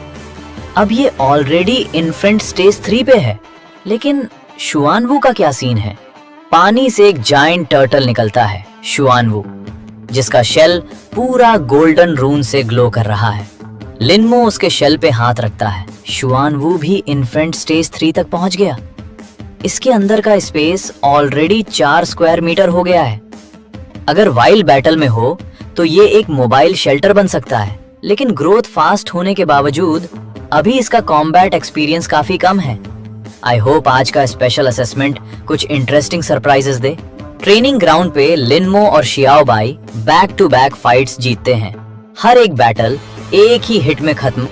अब ये ऑलरेडी इन्फेंट स्टेज 3 पे है। लेकिन शुआनवू का क्या सीन है? पानी से एक जायंट टर्टल निकलता है, शुआनवू, जिसका शेल पूरा गोल्डन रून से ग्लो कर रहा है। लिनमो उसके शेल पे हाथ रखता है। शुआनवू भी इन्फेंट स्टेज 3 तक पहुंच गया। इसके अंदर का स्पेस ऑलरेडी 4 स्क्वायर मीटर हो गया है। अगर वाइल्ड बैटल में हो तो ये एक मोबाइल शेल्टर बन सकता है, लेकिन ग्रोथ फास्ट होने के बावजूद अभी इसका कॉम्बैट एक्सपीरियंस काफी कम है। आई होप आज का स्पेशल असेसमेंट कुछ इंटरेस्टिंग सरप्राइजेस दे। ट्रेनिंग ग्राउंड पे लिनमो और Xiao Bai back to back fights जीतते हैं। हर एक बैटल एक ही हिट में खत्म।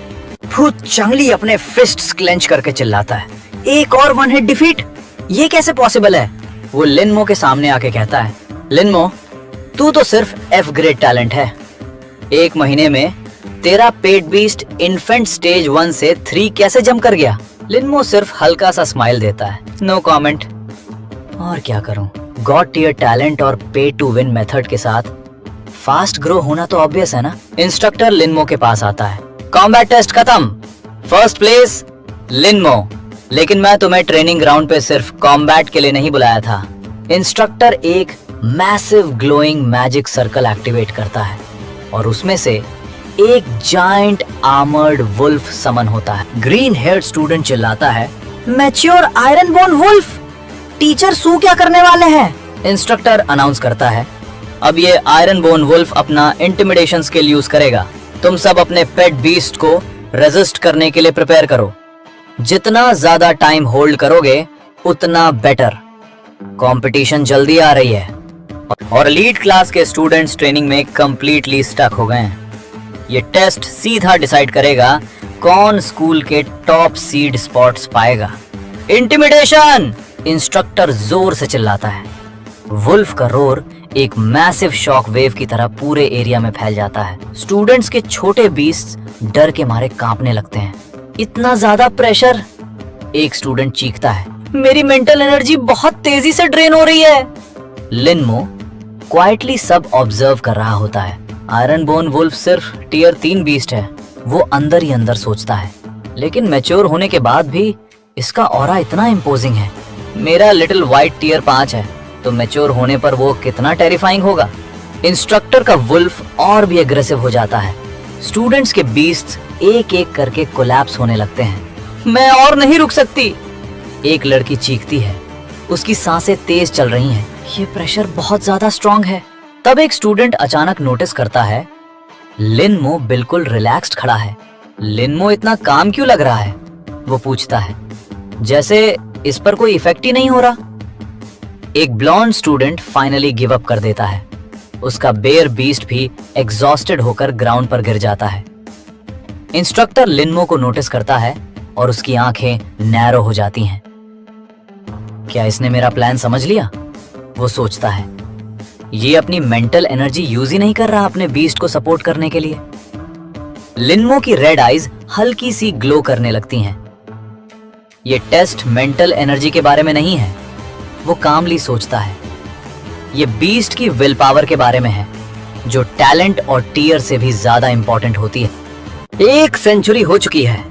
फू चंगली अपने फिस्ट्स क्लेंच करके चिल्लाता है, एक और 1 हिट डिफीट, ये कैसे पॉसिबल है? वो लिनमो के सामने आके कहता है, लिनमो, तू तो सिर्फ F ग्रेड टैलेंट है। 1 महीने में तेरा पेट बीस्ट इन्फेंट स्टेज 1 से 3 कैसे जंप कर गया? लिनमो सिर्फ हल्का सा स्माइल देता है, नो कमेंट। और क्या करूं, गॉड टियर टैलेंट और पे टू विन मेथड के साथ फास्ट ग्रो होना तो ऑब्वियस है ना। इंस्ट्रक्टर लिनमो के पास आता है, कॉम्बैट टेस्ट खत्म, फर्स्ट प्लेस लिनमो, लेकिन मैं तुम्हें ट्रेनिंग ग्राउंड पे सिर्फ कॉम्बैट के लिए नहीं बुलाया था। इंस्ट्रक्टर एक massive glowing magic circle activate करता है और उसमें से एक जायंट आर्मर्ड वुल्फ समन होता है। ग्रीन हेयर्ड स्टूडेंट चिल्लाता है, mature iron bone wolf, teacher Su क्या करने वाले हैं? इंस्ट्रक्टर अनाउंस करता है, अब ये आयरन बोन वुल्फ अपना इंटिमिडेशन स्किल यूज करेगा। तुम सब अपने पेट बीस्ट को रेजिस्ट करने के लिए प्रिपेयर करो। जितना ज्यादा टाइम होल्ड करोगे उतना बेटर। कंपटीशन जल्दी आ रही है और एलीट क्लास के स्टूडेंट्स ट्रेनिंग में कंप्लीटली स्टक हो गए हैं। ये टेस्ट सीधा डिसाइड करेगा कौन स्कूल के टॉप सीड स्पॉट्स पाएगा। इंटिमिडेशन! इंस्ट्रक्टर जोर से चिल्लाता है। वुल्फ का रोर एक मैसिव शॉक वेव की तरह पूरे एरिया में फैल जाता है। स्टूडेंट्स के छोटे बीस्ट डर के मारे कांपने लगते हैं। इतना ज्यादा प्रेशर! एक स्टूडेंट चीखता है, मेरी मेंटल एनर्जी बहुत तेजी से ड्रेन हो रही है। लिनमो क्वाइटली सब ऑब्जर्व कर रहा होता है। आयरन बोन वुल्फ सिर्फ टियर 3 बीस्ट है, वो अंदर ही अंदर सोचता है, लेकिन मैच्योर होने के बाद भी इसका ऑरा इतना इम्पोजिंग है। मेरा लिटिल वाइट टियर 5 है, तो मैच्योर होने पर वो कितना टेरिफाइंग होगा। इंस्ट्रक्टर का वुल्फ और भी एग्रेसिव हो जाता है। स्टूडेंट्स के बीस्ट एक एक करके कोलैप्स होने लगते हैं। मैं और नहीं रुक सकती, एक लड़की चीखती है, उसकी सांसें तेज चल रही हैं। ये प्रेशर बहुत ज्यादा स्ट्रॉन्ग है। तब एक स्टूडेंट अचानक नोटिस करता है, लिनमो बिल्कुल रिलैक्स्ड खड़ा है। लिनमो इतना काम क्यों लग रहा है? वो पूछता है, जैसे इस पर कोई इफेक्ट ही नहीं हो रहा। एक blonde student finally give up कर देता है। उसका बेयर बीस्ट भी एग्जॉस्टेड होकर ग्राउंड पर गिर जाता है। इंस्ट्रक्टर लिनमो को नोटिस करता है और उसकी आंखें नैरो हो जाती हैं। क्या इसने मेरा प्लान समझ लिया? वो सोचता है, ये अपनी मेंटल एनर्जी यूज ही नहीं कर रहा अपने बीस्ट को सपोर्ट करने के लिए। लिनमो की रेड आईज हल्की सी ग्लो करने लगती हैं। ये टेस्ट मेंटल एनर्जी के बारे में नहीं है, वो कामली सोचता है। ये बीस्ट की विल पावर के बारे में है, जो टैलेंट और टीयर से भी ज्यादा इंपॉर्टेंट होती है। 1 सेंचुरी हो चुकी है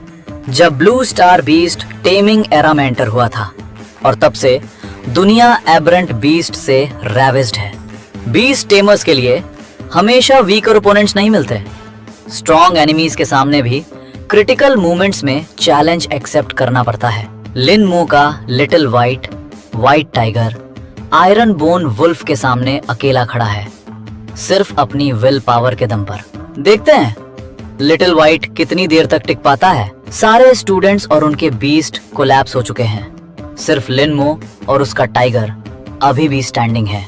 जब blue star beast taming era में एंटर हुआ था, और तब से दुनिया एबरेंट बीस्ट से रैविज्ड है। बीस्ट टेमर्स के लिए हमेशा वीकर ओपोनेंट्स नहीं मिलते। स्ट्रॉन्ग एनिमीज के सामने भी क्रिटिकल मोमेंट्स में चैलेंज एक्सेप्ट करना पड़ता है। लिन मो का little white tiger iron bone wolf के सामने अकेला खड़ा है, सिर्फ अपनी विल पावर के दम पर। देखते हैं लिटिल व्हाइट कितनी देर तक टिक पाता है। सारे स्टूडेंट्स और उनके बीस्ट कोलैप्स हो चुके हैं, सिर्फ लिन मो और उसका टाइगर अभी भी स्टैंडिंग है।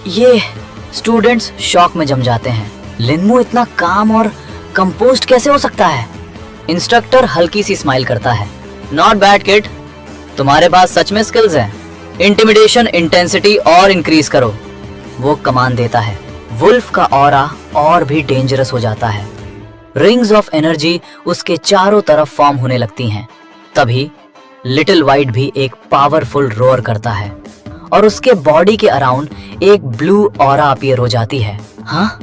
ये स्टूडेंट्स शॉक में जम जाते हैं। लिन मो इतना काम और कंपोस्ट कैसे हो सकता है? इंस्ट्रक्टर हल्की सी स्माइल करता है। नॉट बैड किड, तुम्हारे पास सच में स्किल्स हैं। इंटिमिडेशन इंटेंसिटी और इंक्रीज करो, वो कमांड देता है। वुल्फ का ऑरा और भी डेंजरस हो जाता है। रिंग्स ऑफ एनर्जी उसके चारों तरफ फॉर्म होने लगती हैं। तभी लिटिल व्हाइट भी एक पावरफुल रोर करता है और उसके बॉडी के अराउंड एक ब्लू ऑरा अपीयर हो जाती है। हाँ,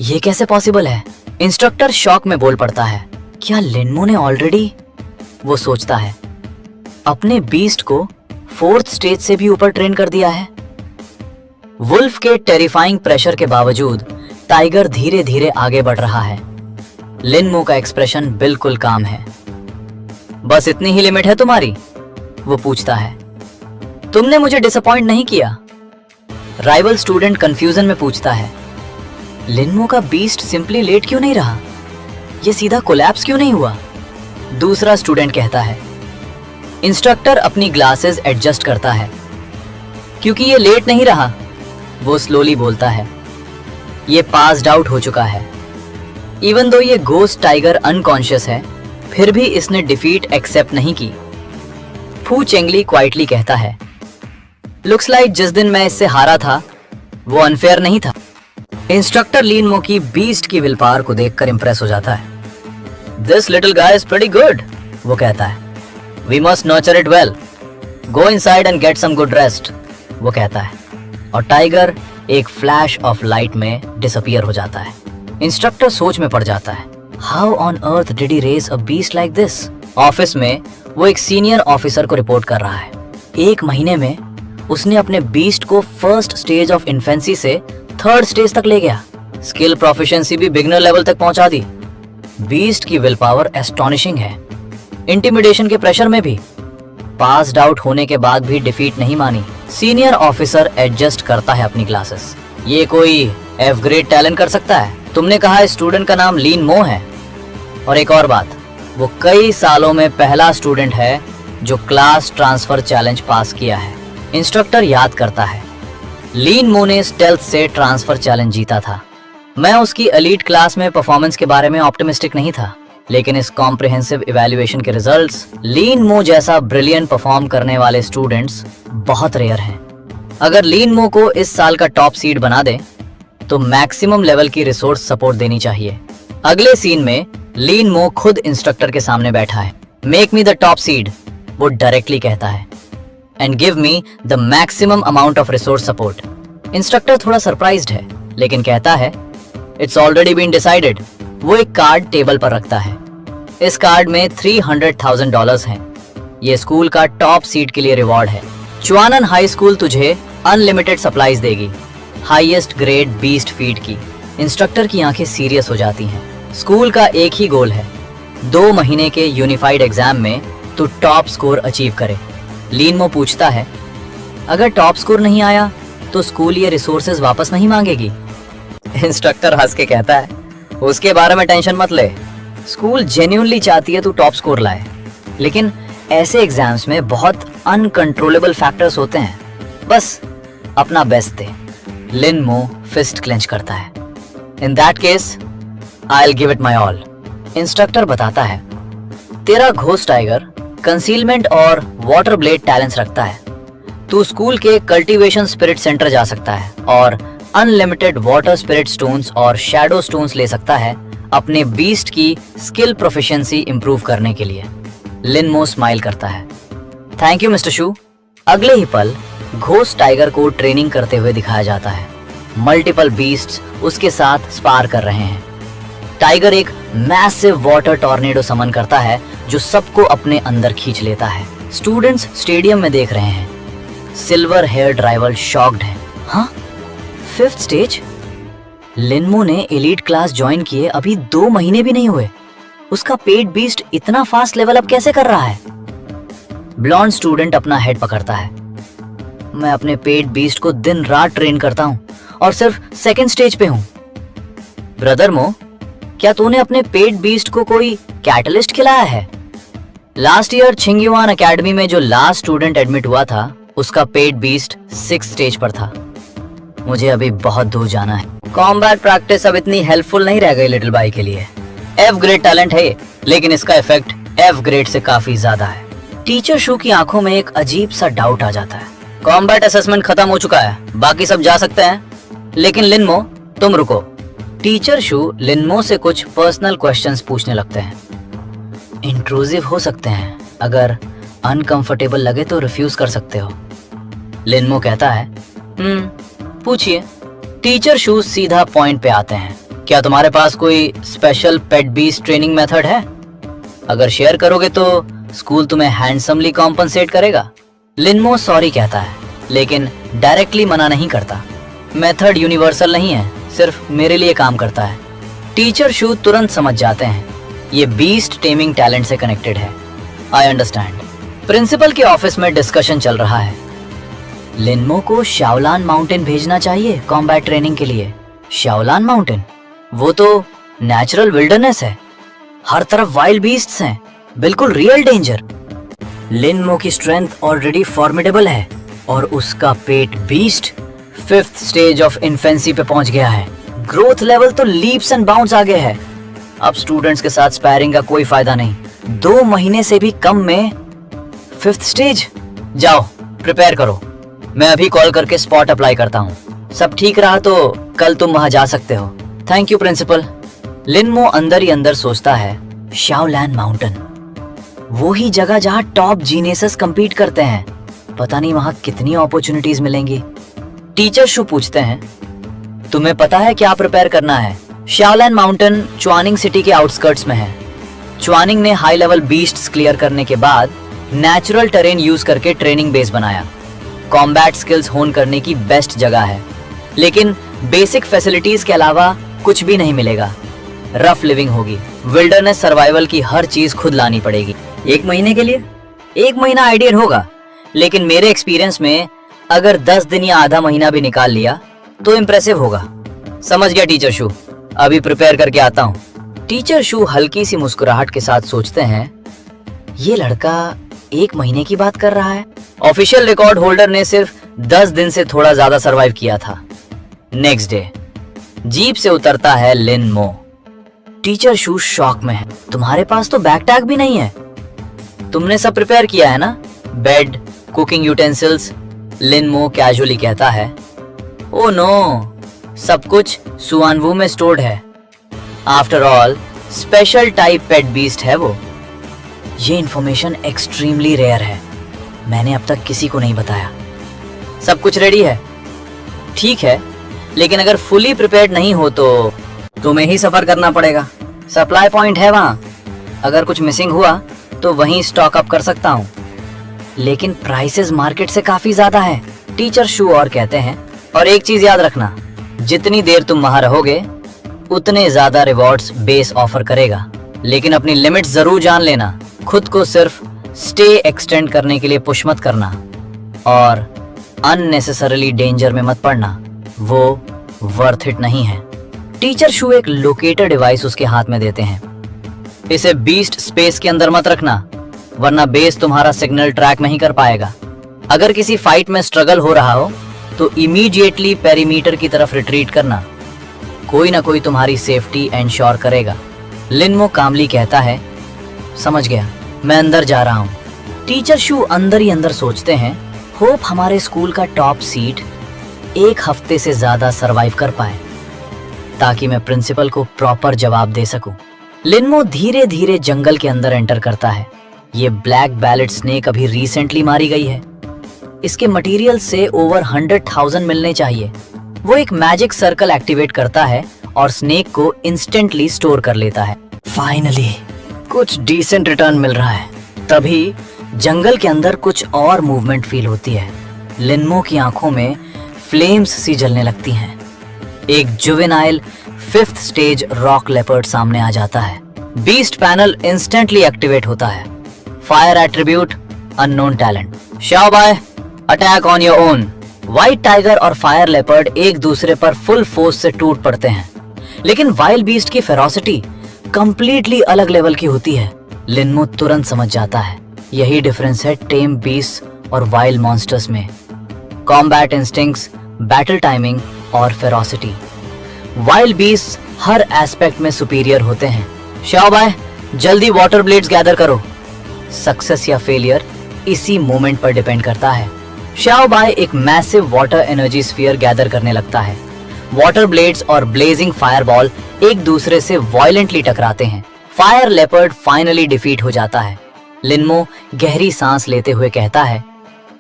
ये कैसे पॉसिबल है? इंस्ट्रक्टर शॉक में बोल पड़ता है। क्या लिन मो ने ऑलरेडी, वो सोचता है, अपने बीस्ट को 4th स्टेज से भी ऊपर ट्रेन कर दिया है? वुल्फ के टेरिफाइंग प्रेशर के बावजूद टाइगर धीरे धीरे आगे बढ़ रहा है। लिन मो का एक्सप्रेशन बिल्कुल काम है। बस इतनी ही लिमिट है तुम्हारी? वो पूछता है। तुमने मुझे डिसअपॉइंट नहीं किया? राइवल स्टूडेंट कंफ्यूजन में पूछता है। लिन मो का बीस्ट सिंपली लेट क्यों नहीं रहा? ये सीधा कोलैप्स क्यों नहीं हुआ? दूसरा स्टूडेंट कहता है। इंस्ट्रक्टर अपनी ग्लासेस एडजस्ट करता है। क्योंकि ये लेट नहीं रहा, वो स्लोली बोलता है, ये पास्ड आउट हो चुका है। इवन दो ये गोस्ट टाइगर अनकॉन्शियस है, फिर भी इसने डिफीट एक्सेप्ट नहीं की। फू चेंगली क्वाइटली कहता है, लुक्स लाइक जिस दिन मैं इससे हारा था वो अनफेयर नहीं था। इंस्ट्रक्टर लिन मो की बीस्ट की विल पावर को देखकर इंप्रेस हो जाता है। This little guy is pretty good, वो कहता है। We must nurture it well, go inside and get some good rest, वो कहता है। और टाइगर एक फ्लैश ऑफ लाइट में डिसअपियर हो जाता है। इंस्ट्रक्टर सोच में पड़ जाता है। How on earth did he raise a beast like this? Office में वो एक सीनियर ऑफिसर को रिपोर्ट कर रहा है। 1 महीने में उसने अपने बीस्ट को 1st स्टेज ऑफ इन्फेंसी से 3rd स्टेज तक ले गया। स्किल प्रोफिशिएंसी भी बिगनर लेवल तक पहुंचा दी। बीस्ट की विल पावर एस्टोनिशिंग है। इंटिमिडेशन के प्रेशर में भी पास्ड आउट होने के बाद भी डिफीट नहीं मानी। सीनियर ऑफिसर एडजस्ट करता है अपनी क्लासेस। ये कोई F ग्रेड टैलेंट कर सकता है? तुमने कहा स्टूडेंट का नाम लिन मो है। और एक और बात, वो कई सालों में पहला स्टूडेंट है जो क्लास ट्रांसफर चैलेंज पास किया है। इंस्ट्रक्टर याद करता है, लिन मो ने स्टेल्थ से ट्रांसफर चैलेंज जीता था। मैं उसकी एलीट क्लास में परफॉर्मेंस के बारे में ऑप्टिमिस्टिक नहीं था, लेकिन इस कॉम्प्रिहेंसिव इवैल्यूएशन के रिजल्ट्स, लिन मो जैसा ब्रिलियंट परफॉर्म करने वाले स्टूडेंट्स बहुत रेयर हैं। अगर लिन मो को इस साल का टॉप सीड बना दे तो मैक्सिमम लेवल की रिसोर्स सपोर्ट देनी चाहिए। अगले सीन में लिन मो खुद इंस्ट्रक्टर के सामने बैठा है। Make me the top seed, वो डायरेक्टली कहता है, and give me the maximum amount of resource support. Instructor थोड़ा सरप्राइज्ड है, लेकिन कहता है, इट्स ऑलरेडी बीन डिसाइडेड। वो एक कार्ड टेबल पर रखता है। इस कार्ड में $300,000 हैं। ये स्कूल का टॉप सीट के लिए रिवॉर्ड है। च्वानन हाई स्कूल तुझे अनलिमिटेड सप्लाईज देगी, हाईएस्ट ग्रेड बीस्ट फीड की। इंस्ट्रक्टर की आंखें सीरियस हो जाती हैं। स्कूल का एक ही गोल है, 2 महीने के यूनिफाइड एग्जाम में तू टॉप स्कोर अचीव करे। लिन मो पूछता है, अगर टॉप स्कोर नहीं आया तो स्कूल ये रिसोर्सेज वापस नहीं मांगेगी? इंस्ट्रक्टर हंस के कहता है, उसके बारे में टेंशन मत ले। स्कूल जेन्युइनली चाहती है तू टॉप स्कोर लाए, लेकिन ऐसे एग्जाम्स में बहुत अनकंट्रोलेबल फैक्टर्स होते हैं। बस अपना बेस्ट दे। लिन मो फिस्ट क्लेंच करता है। In that case I will give it my all. Instructor बताता है, तेरा घोस्ट टाइगर कंसीलमेंट और वाटर ब्लेड टैलेंट्स रखता है। तू स्कूल के कल्टीवेशन स्पिरिट सेंटर जा सकता है और अनलिमिटेड वाटर स्पिरिट स्टोन्स और शैडो स्टोन्स ले सकता है अपने बीस्ट की स्किल प्रोफिशिएंसी इंप्रूव करने के लिए। लिन मो स्माइल करता है। थैंक यू मिस्टर शू। अगले ही पल घोस्ट टाइगर को ट्रेनिंग करते हुए दिखाया जाता है। मल्टीपल बीस्ट्स उसके साथ स्पार कर रहे हैं। टाइगर एक मैसिव वाटर टॉर्नेडो समन करता है जो सबको अपने अंदर खींच लेता है। स्टूडेंट्स स्टेडियम में देख रहे हैं। सिल्वर हेयर्ड राइवल शॉक्ड है। हाँ, 5th स्टेज? लिनमो ने एलीट क्लास ज्वाइन किए अभी 2 महीने भी नहीं हुए। उसका पेट बीस्ट इतना फास्ट लेवल अप कैसे कर रहा है? ब्लॉन्ड स्टूडेंट अपना हेड पकड़ता है। मैं अपने पेट बीस्ट को दिन रात ट्रेन करता हूँ और सिर्फ 2nd स्टेज पे हूँ। ब्रदर मो, क्या तूने अपने पेट बीस्ट को कोई कैटलिस्ट खिलाया है? लास्ट ईयर छिंगयुआन एकेडमी में जो लास्ट स्टूडेंट एडमिट हुआ था, उसका पेट बीस्ट 6th स्टेज पर था। मुझे अभी बहुत दूर जाना है। कॉम्बैट प्रैक्टिस अब इतनी हेल्पफुल नहीं रह गई लिटिल बाई के लिए। F ग्रेड टैलेंट है, लेकिन इसका इफेक्ट F ग्रेड से काफी ज्यादा है। टीचर शू की आंखों में एक अजीब सा डाउट आ जाता है। कॉम्बैट असेसमेंट खत्म हो चुका है, बाकी सब जा सकते हैं, लेकिन लिनमो तुम रुको। टीचर शू लिनमो से कुछ पर्सनल क्वेश्चंस पूछने लगते हैं। इंट्रूसिव हो सकते हैं, अगर अनकंफर्टेबल लगे तो रिफ्यूज कर सकते हो। लिनमो कहता है, पूछिए। टीचर शू सीधा पॉइंट पे आते हैं। क्या तुम्हारे पास कोई स्पेशल पेट बीस्ट ट्रेनिंग मेथड है? अगर शेयर करोगे तो स्कूल तुम्हें हैंडसमली कॉम्पनसेट करेगा। लिनमो सॉरी कहता है, लेकिन डायरेक्टली मना नहीं करता। मेथड यूनिवर्सल नहीं है, सिर्फ मेरे लिए काम करता है। टीचर शू तुरंत समझ जाते हैं, ये बीस्ट टेमिंग टैलेंट से कनेक्टेड है। I understand. प्रिंसिपल के ऑफिस में डिस्कशन चल रहा है। लिनमो को शाओलान माउंटेन भेजना चाहिए कॉम्बैट ट्रेनिंग के लिए। शाओलान माउंटेन? वो तो नेचुरल विल्डरनेस है, हर तरफ वाइल्ड बीस्ट्स हैं, बिल्कुल रियल डेंजर। लिनमो की स्ट्रेंथ ऑलरेडी फॉर्मिडेबल है और उसका pet beast 5th stage of infancy पे पहुंच गया है। ग्रोथ लेवल तो लीप्स एंड बाउंड्स आगे है। अब स्टूडेंट्स के साथ स्पैरिंग का कोई फायदा नहीं। 2 महीने से भी कम में 5th स्टेज? जाओ प्रिपेयर करो, मैं अभी कॉल करके स्पॉट अप्लाई करता हूँ। सब ठीक रहा तो कल तुम वहां जा सकते हो। Thank you principal. लिनमो अंदर ही अंदर सोचता है, शाओलान माउंटेन, वो ही जगह जहाँ टॉप जीनियसेस compete करते हैं। पता नहीं वहां कितनी अपॉर्चुनिटीज मिलेंगी। टीचर शू पूछते हैं, तुम्हें पता है क्या प्रिपेयर करना है? शाओलान माउंटेन च्वानिंग सिटी के आउटस्कर्ट्स में है। च्वानिंग ने हाई लेवल बीस्ट्स क्लियर करने के बाद नेचुरल टेरेन यूज करके ट्रेनिंग बेस बनाया। कॉम्बैट स्किल्स होन करने की बेस्ट जगह है, लेकिन बेसिक फैसिलिटीज के अलावा कुछ भी नहीं मिलेगा। रफ लिविंग होगी, विल्डरनेस सर्वाइवल की हर चीज खुद लानी पड़ेगी। 1 महीने के लिए? 1 महीना आइडियल होगा, लेकिन मेरे एक्सपीरियंस में अगर 10 दिन या आधा महीना भी निकाल लिया तो इम्प्रेसिव होगा। समझ गया टीचर शू, अभी प्रिपेयर करके आता हूँ। टीचर शू हल्की सी मुस्कुराहट के साथ सोचते हैं, ये लड़का 1 महीने की बात कर रहा है। ऑफिशियल रिकॉर्ड होल्डर ने सिर्फ 10 दिन से थोड़ा ज्यादा सरवाइव किया था। नेक्स्ट डे जीप से उतरता है लिनमो। टीचर शू शॉक में है। तुम्हारे पास तो बैग टैग भी नहीं है। तुमने सब प्रिपेयर किया है ना? Bed, cooking utensils? Lin Mo casually कहता है, ओ नो, सब कुछ सुआनवू में स्टोर्ड है। आफ्टर ऑल स्पेशल टाइप पेट बीस्ट है वो। ये इन्फॉर्मेशन एक्सट्रीमली रेयर है, मैंने अब तक किसी को नहीं बताया। सब कुछ रेडी है? ठीक है, लेकिन अगर फुली प्रिपेयर्ड नहीं हो तो तुम्हें ही सफर करना पड़ेगा। सप्लाई पॉइंट है वहां, अगर कुछ मिसिंग हुआ तो वहीं स्टॉक अप कर सकता हूँ, लेकिन प्राइसेस मार्केट से काफी ज्यादा है। टीचर शू और कहते हैं, और एक चीज याद रखना, जितनी देर तुम वहां रहोगे उतने ज्यादा रिवॉर्ड्स बेस ऑफर करेगा, लेकिन अपनी लिमिट्स जरूर जान लेना। खुद को सिर्फ स्टे एक्सटेंड करने के लिए पुश मत करना और अननेसेसरीली डेंजर में मत पड़ना, वो वर्थ इट नहीं है। टीचर शू एक लोकेटर डिवाइस उसके हाथ में देते हैं। इसे बीस्ट स्पेस के अंदर मत रखना, वरना बेस तुम्हारा सिग्नल ट्रैक नहीं कर पाएगा। अगर किसी फाइट में स्ट्रगल हो रहा हो तो इमीडिएटली पेरीमीटर की तरफ रिट्रीट करना, कोई ना कोई तुम्हारी सेफ्टी एंश्योर करेगा। लिनमो कामली कहता है, समझ गया, मैं अंदर जा रहा हूँ। टीचर शू अंदर ही अंदर सोचते हैं, होप हमारे स्कूल का टॉप सीट 1 हफ्ते से ज्यादा सरवाइव कर पाए, ताकि मैं प्रिंसिपल को प्रॉपर जवाब दे सकूं। लिनमो धीरे धीरे जंगल के अंदर एंटर करता है। ये ब्लैक बैलेट स्नेक अभी रिसेंटली मारी गई है। इसके मटेरियल से ओवर 100,000 मिलने चाहिए। वो एक मैजिक सर्कल एक्टिवेट करता है और स्नेक को इंस्टेंटली स्टोर कर लेता है। फाइनली कुछ डिसेंट रिटर्न मिल रहा है। तभी जंगल के अंदर कुछ और मूवमेंट फील होती है। लिनमो की आंखों में फ्लेम्स सी जलने लगती हैं। एक juvenile 5th stage rock leopard सामने आ जाता है। बीस्ट पैनल इंस्टेंटली एक्टिवेट होता है। Fire attribute unknown talent. Xiao Bai attack on your own. White tiger और फायर लेपर्ड एक दूसरे पर फुल फोर्स से टूट पड़ते हैं, लेकिन वाइल्ड बीस्ट की फेरोसिटी कंप्लीटली अलग लेवल की होती है। लिनमो तुरंत समझ जाता है यही डिफरेंस है टेम बीस्ट और वाइल्ड मॉन्स्टर्स में। कॉम्बैट इंस्टिंक्ट्स, बैटल टाइमिंग और फेरोसिटी। वाइल्ड बीस्ट हर एस्पेक्ट में सुपीरियर होते हैं। शाओबाई जल्दी वाटर ब्लेड्स गैदर करो। सक्सेस या फेलियर इसी मोमेंट पर डिपेंड करता है। शाओबाई एक massive water energy sphere gather करने लगता है। वाटर ब्लेड्स और ब्लेजिंग फायरबॉल एक दूसरे से वायलेंटली टकराते हैं। फायर लेपर्ड फाइनली डिफीट हो जाता है। लिनमो गहरी सांस लेते हुए कहता है,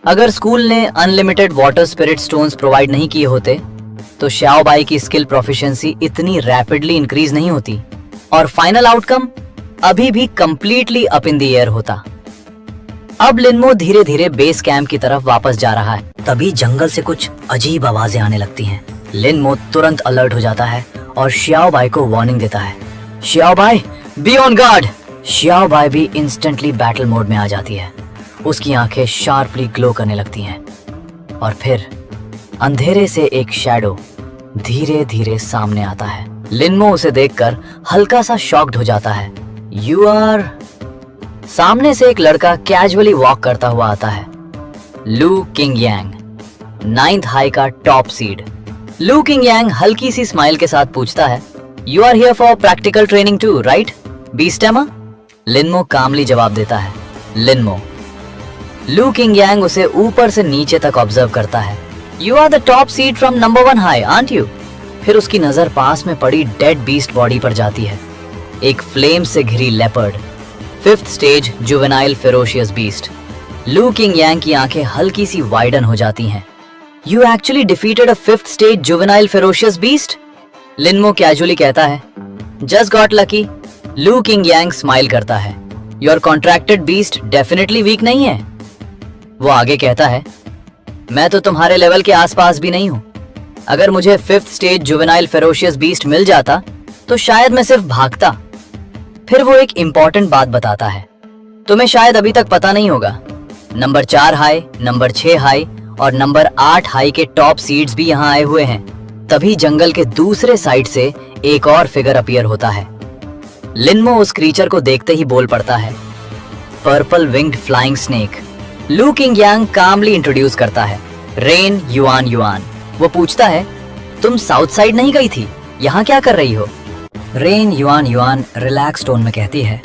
अगर स्कूल ने unlimited water spirit stones provide नहीं किए होते तो शाओबाई की स्किल प्रोफिशिएंसी इतनी रैपिडली इंक्रीज नहीं होती और फाइनल आउटकम अभी भी completely up in the air होता। अब लिनमो धीरे धीरे बेस कैंप की तरफ वापस जा रहा है। तभी जंगल से कुछ अजीब आवाजें आने लगती हैं। लिनमो तुरंत अलर्ट हो जाता है और शाओबाई को वार्निंग देता है, शाओबाई बी ऑन गार्ड। शाओबाई भी इंस्टेंटली बैटल मोड में आ जाती है। उसकी आंखें शार्पली ग्लो करने लगती हैं और फिर अंधेरे से एक शैडो धीरे धीरे सामने आता है। लिनमो उसे देखकर हल्का सा शॉक्ड हो जाता है। You are. सामने से एक लड़का कैजुअली वॉक करता हुआ आता है। लू किंगयांग, 9th हाई का टॉप सीड। लू किंगयांग हल्की सी स्माइल के साथ पूछता है, you are here for practical training to right बीस्टेमा? लिनमो कामली जवाब देता है, लिनमो। लू किंगयांग उसे ऊपर से नीचे तक ऑब्जर्व करता है। You are the top seed from number 1 high aren't you? फिर उसकी नजर पास में पड़ी डेड बीस्ट बॉडी पर जाती है। एक फ्लेम से घिरी leopard, 5th stage juvenile ferocious beast. लू किंगयांग की आंखें हल्की सी वाइडन हो जाती हैं। You actually defeated a 5th stage juvenile ferocious beast? Lin Mo casually कहता है, जस्ट गॉट लकी। लू किंगयांग स्माइल करता है, your contracted beast definitely weak नहीं है। वो आगे कहता है, मैं तो तुम्हारे लेवल के आसपास भी नहीं हूं। अगर मुझे 5th stage juvenile ferocious beast मिल जाता तो शायद मैं सिर्फ भागता। फिर वो एक इंपॉर्टेंट बात बताता है, तुम्हें शायद अभी तक पता नहीं होगा, नंबर 4 हाई, नंबर 6 हाई और नंबर 8 हाई के टॉप सीड्स भी यहाँ आए हुए हैं। तभी जंगल के दूसरे साइड से एक और फिगर अपीयर होता है। लिनमो उस क्रीचर को देखते ही बोल पड़ता है, पर्पल विंग्ड फ्लाइंग स्नेक। लू किंगयांग कामली इंट्रोड्यूस करता है, रेन युआन युआन। वो पूछता है, तुम साउथ साइड नहीं गई थी, यहाँ क्या कर रही हो? Rain yuan yuan relax tone में कहती है,